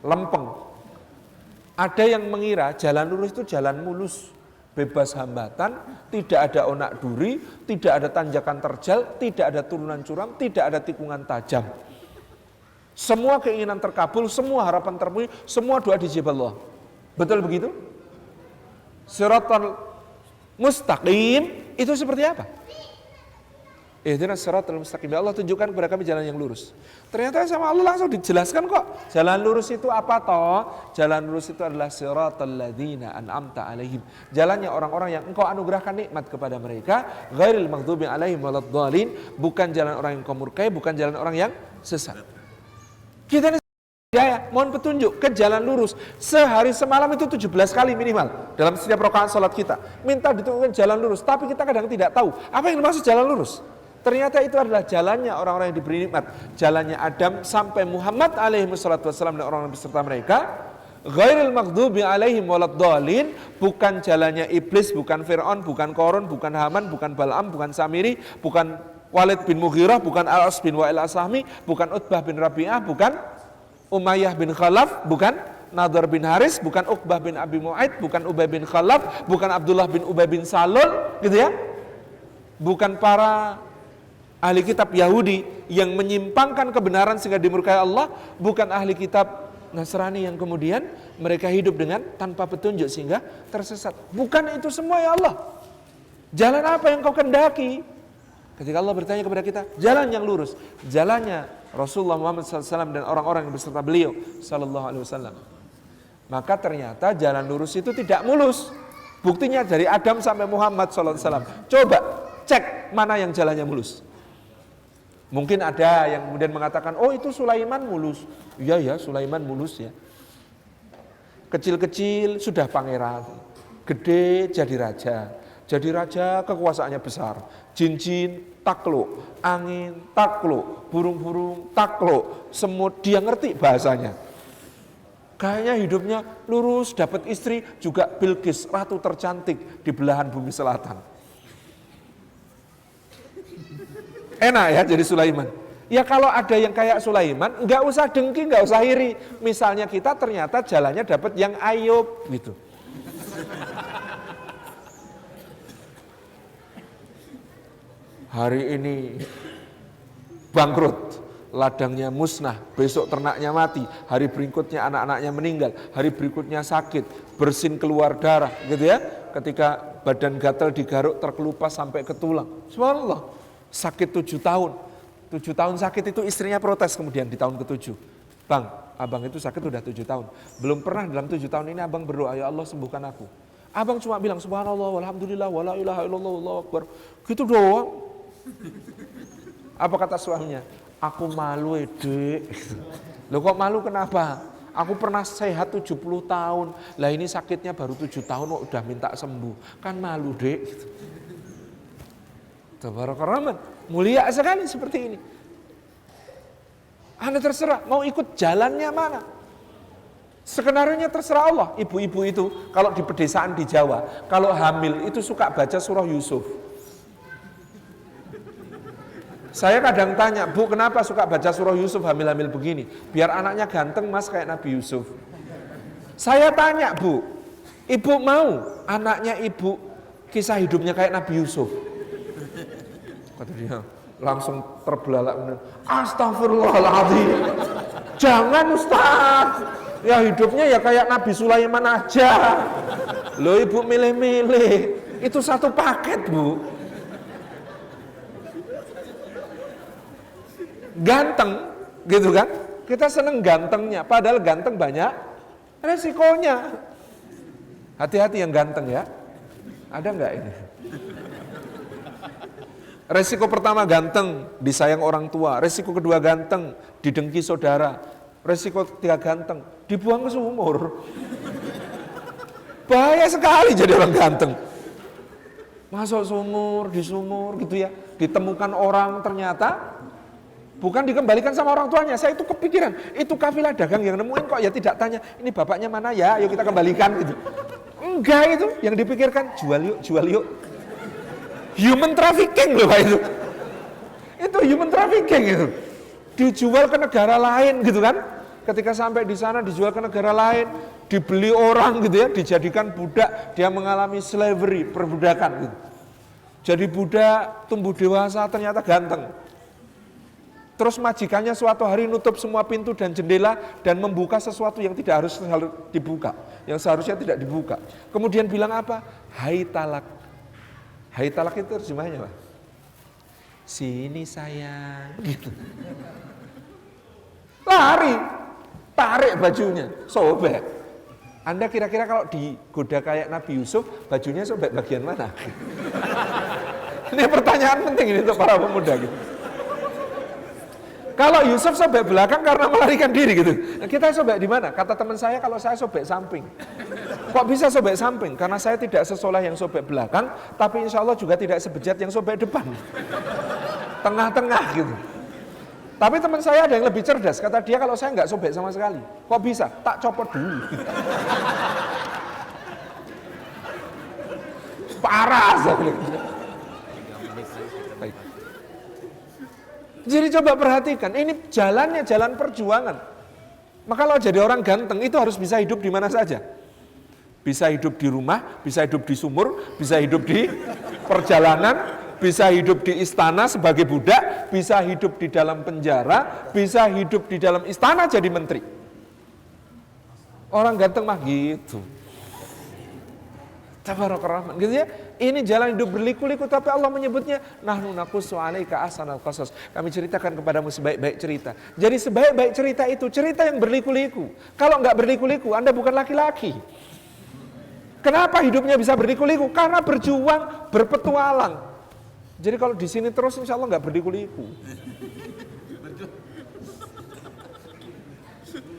Lempeng. Ada yang mengira jalan lurus itu jalan mulus. Bebas hambatan, tidak ada onak duri, tidak ada tanjakan terjal, tidak ada turunan curam, tidak ada tikungan tajam. Semua keinginan terkabul, semua harapan terpenuhi, semua doa dijabah Allah. Betul begitu? Siratal mustaqim itu seperti apa? Ihdinas siratal mustaqim. Ya Allah, tunjukkan kepada kami jalan yang lurus. Ternyata sama Allah langsung dijelaskan kok. Jalan lurus itu apa toh? Jalan lurus itu adalah siratal ladzina an'amta alaihim. Jalannya orang-orang yang engkau anugerahkan nikmat kepada mereka, ghairil maghdubi alaihim waladdallin, bukan jalan orang yang kau murkai, bukan jalan orang yang sesat. Kita ini hidayah, mohon petunjuk ke jalan lurus. Sehari semalam itu 17 kali minimal dalam setiap rakaat salat kita. Minta ditunjukkan jalan lurus, tapi kita kadang tidak tahu apa yang dimaksud jalan lurus. Ternyata itu adalah jalannya orang-orang yang diberi nikmat. Jalannya Adam sampai Muhammad alaihi wassalatu wassalam dan orang-orang beserta mereka. Ghairil maghdubi alaihim waladdallin, bukan jalannya iblis, bukan Fir'aun, bukan Qarun, bukan Haman, bukan Bal'am, bukan Samiri, bukan Walid bin Mughirah, bukan Al-As bin Wa'il As-Sahmi, bukan Utbah bin Rabi'ah, bukan Umayyah bin Khalaf, bukan Nadhr bin Haris, bukan Uqbah bin Abi Mu'aid, bukan Ubay bin Khalaf, bukan Abdullah bin Ubay bin Salul, gitu ya. Bukan para ahli kitab Yahudi yang menyimpangkan kebenaran sehingga dimurkai Allah, bukan ahli kitab Nasrani yang kemudian mereka hidup dengan tanpa petunjuk sehingga tersesat. Bukan itu semua ya Allah. Jalan apa yang kau kendaki? Ketika Allah bertanya kepada kita, jalan yang lurus. Jalannya Rasulullah Muhammad SAW dan orang-orang yang beserta beliau Sallallahu Alaihi Wasallam. Maka ternyata jalan lurus itu tidak mulus. Buktinya dari Adam sampai Muhammad SAW. Coba cek mana yang jalannya mulus. Mungkin ada yang kemudian mengatakan, oh itu Sulaiman mulus. Iya ya, Sulaiman mulus ya. Kecil-kecil sudah pangeran, gede jadi raja. Jadi raja kekuasaannya besar. Jin-jin takluk, angin takluk, burung-burung takluk, semut dia ngerti bahasanya. Kayaknya hidupnya lurus, dapat istri juga Bilqis, ratu tercantik di belahan bumi selatan. Enak ya jadi Sulaiman. Ya kalau ada yang kayak Sulaiman, nggak usah dengki, nggak usah iri. Misalnya kita ternyata jalannya dapat yang Ayub gitu. Hari ini bangkrut, ladangnya musnah, besok ternaknya mati, hari berikutnya anak-anaknya meninggal, hari berikutnya sakit, bersin keluar darah, gitu ya. Ketika badan gatal digaruk terkelupas sampai ke tulang. Subhanallah, sakit 7 tahun. 7 tahun sakit itu istrinya protes kemudian di tahun ke-7. Bang, abang itu sakit udah 7 tahun. Belum pernah dalam 7 tahun ini abang berdoa, ya Allah sembuhkan aku. Abang cuma bilang subhanallah, walhamdulillah, wala ilaha illallah, wallahu akbar. Gitu doang. Apa kata suaminya? Aku malu Dek. Loh kok malu kenapa? Aku pernah sehat 70 tahun. Lah ini sakitnya baru 7 tahun kok udah minta sembuh. Kan malu Dek. Tabarakallah, mulia sekali seperti ini. Anda terserah mau ikut jalannya mana. Skenario terserah Allah. Ibu-ibu itu kalau di pedesaan di Jawa, kalau hamil itu suka baca surah Yusuf. Saya kadang tanya, Bu kenapa suka baca surah Yusuf hamil-hamil begini? Biar anaknya ganteng mas kayak Nabi Yusuf. Saya tanya Bu, ibu mau anaknya ibu kisah hidupnya kayak Nabi Yusuf? Kata dia langsung terbelalak. Astagfirullahaladzim. Jangan Ustaz. Ya hidupnya ya kayak Nabi Sulaiman aja. Loh ibu milih-milih. Itu satu paket Bu. Ganteng, gitu kan? Kita seneng gantengnya, padahal ganteng banyak resikonya. Hati-hati yang ganteng ya. Ada nggak ini? Resiko pertama ganteng, disayang orang tua. Resiko kedua ganteng, didengki saudara. Resiko ketiga ganteng, dibuang ke sumur. Bahaya sekali jadi orang ganteng. Masuk sumur, di sumur gitu ya. Ditemukan orang ternyata bukan dikembalikan sama orang tuanya. Saya itu kepikiran, itu kafilah dagang yang nemuin kok ya tidak tanya, ini bapaknya mana ya, yuk kita kembalikan gitu. Enggak itu, yang dipikirkan jual yuk. Human trafficking loh Pak itu. Itu human trafficking itu. Dijual ke negara lain gitu kan. Ketika sampai di sana dijual ke negara lain, dibeli orang gitu ya, dijadikan budak, dia mengalami slavery, perbudakan gitu. Jadi budak, tumbuh dewasa ternyata ganteng. Terus majikannya suatu hari nutup semua pintu dan jendela dan membuka sesuatu yang tidak harus dibuka, yang seharusnya tidak dibuka. Kemudian bilang apa? Hai talak. Hai talak itu terjemahnya apa? Sini sayang. Gitu. Lari, tarik bajunya, sobek. Anda kira-kira kalau digoda kayak Nabi Yusuf, bajunya sobek bagian mana? Ini pertanyaan penting ini untuk para pemuda gitu. Kalau Yusuf sobek belakang karena melarikan diri gitu. Nah, kita sobek di mana? Kata teman saya kalau saya sobek samping. Kok bisa sobek samping? Karena saya tidak sesoleh yang sobek belakang, tapi insya Allah juga tidak sebejat yang sobek depan. Tengah-tengah gitu. Tapi teman saya ada yang lebih cerdas. Kata dia kalau saya nggak sobek sama sekali. Kok bisa? Tak copot dulu. Parah sekali. Jadi coba perhatikan, ini jalannya jalan perjuangan. Maka kalau jadi orang ganteng itu harus bisa hidup di mana saja. Bisa hidup di rumah, bisa hidup di sumur, bisa hidup di perjalanan, bisa hidup di istana sebagai budak, bisa hidup di dalam penjara, bisa hidup di dalam istana jadi menteri. Orang ganteng mah gitu. Tabarakallah, gitu ya. Ini jalan hidup berliku-liku, tapi Allah menyebutnya nahnu naqussu 'alaika ahsanal qasas. Kami ceritakan kepadamu sebaik-baik cerita. Jadi sebaik-baik cerita itu cerita yang berliku-liku. Kalau nggak berliku-liku, Anda bukan laki-laki. Kenapa hidupnya bisa berliku-liku? Karena berjuang, berpetualang. Jadi kalau di sini terus insya Allah nggak berliku-liku.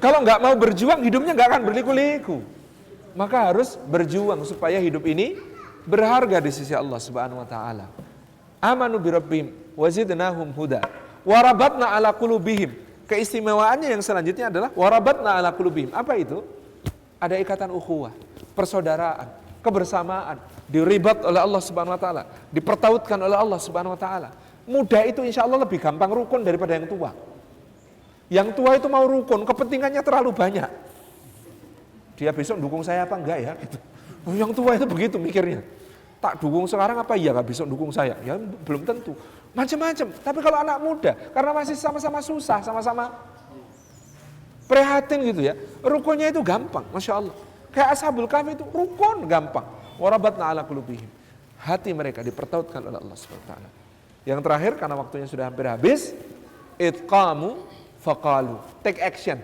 Kalau nggak mau berjuang, hidupnya nggak akan berliku-liku. Maka harus berjuang supaya hidup ini berharga di sisi Allah Subhanahu wa taala. Amanu bi rabbihim wa zidnahum huda. Warabatna ala qulubihim. Keistimewaannya yang selanjutnya adalah warabatna ala qulubihim. Apa itu? Ada ikatan ukhuwah, persaudaraan, kebersamaan, diribat oleh Allah Subhanahu wa taala, dipertautkan oleh Allah Subhanahu wa taala. Muda itu insya Allah lebih gampang rukun daripada yang tua. Yang tua itu mau rukun, kepentingannya terlalu banyak. Dia besok dukung saya apa enggak ya? Gitu. Yang tua itu begitu mikirnya. Tak dukung sekarang apa iya nggak besok dukung saya? Ya belum tentu. Macam-macam. Tapi kalau anak muda, karena masih sama-sama susah, sama-sama prihatin gitu ya, rukunnya itu gampang, masya Allah. Kayak Ashabul Kahfi itu rukun gampang. Warabatna ala qulubihim. Hati mereka dipertautkan oleh Allah Subhanahu wa taala. Yang terakhir karena waktunya sudah hampir habis, itqamu faqalu, take action.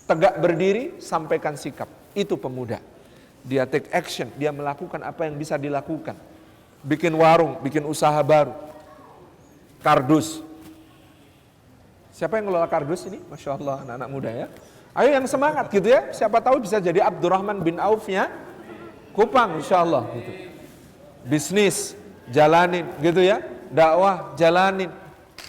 Tegak berdiri, sampaikan sikap. Itu pemuda. Dia take action, dia melakukan apa yang bisa dilakukan. Bikin warung, bikin usaha baru. Kardus. Siapa yang ngelola kardus ini? Masya Allah, anak-anak muda ya. Ayo yang semangat gitu ya. Siapa tahu bisa jadi Abdurrahman bin Aufnya Kupang, insya Allah gitu. Bisnis, jalanin gitu ya. Dakwah, jalanin.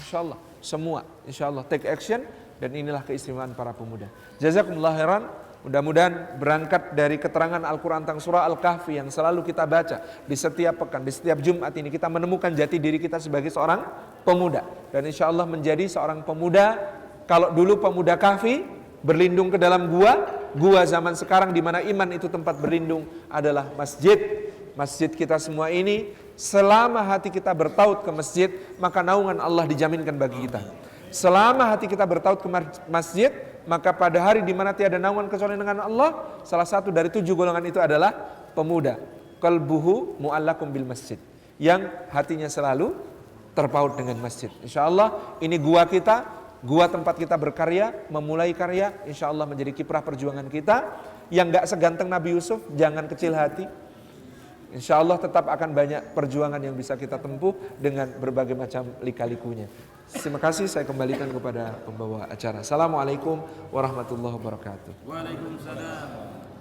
Insya Allah, semua. Insya Allah, take action. Dan inilah keistimewaan para pemuda. Jazakumullah khairan. Mudah-mudahan berangkat dari keterangan Al-Quran tentang surah Al-Kahfi yang selalu kita baca di setiap pekan, di setiap Jumat ini kita menemukan jati diri kita sebagai seorang pemuda. Dan insya Allah menjadi seorang pemuda. Kalau dulu pemuda Kahfi berlindung ke dalam gua zaman sekarang di mana iman itu tempat berlindung adalah masjid. Masjid kita semua ini, selama hati kita bertaut ke masjid, maka naungan Allah dijaminkan bagi kita. Selama hati kita bertaut ke masjid, maka pada hari di mana tiada naungan kecuali dengan Allah, salah satu dari 7 golongan itu adalah pemuda. Qalbuhu mu'allakum bil masjid, yang hatinya selalu terpaut dengan masjid. Insya Allah ini gua kita, gua tempat kita berkarya, memulai karya. Insya Allah menjadi kiprah perjuangan kita. Yang gak seganteng Nabi Yusuf, jangan kecil hati. Insya Allah tetap akan banyak perjuangan yang bisa kita tempuh dengan berbagai macam lika-likunya. Terima kasih, saya kembalikan kepada pembawa acara. Assalamualaikum warahmatullahi wabarakatuh. Waalaikumsalam.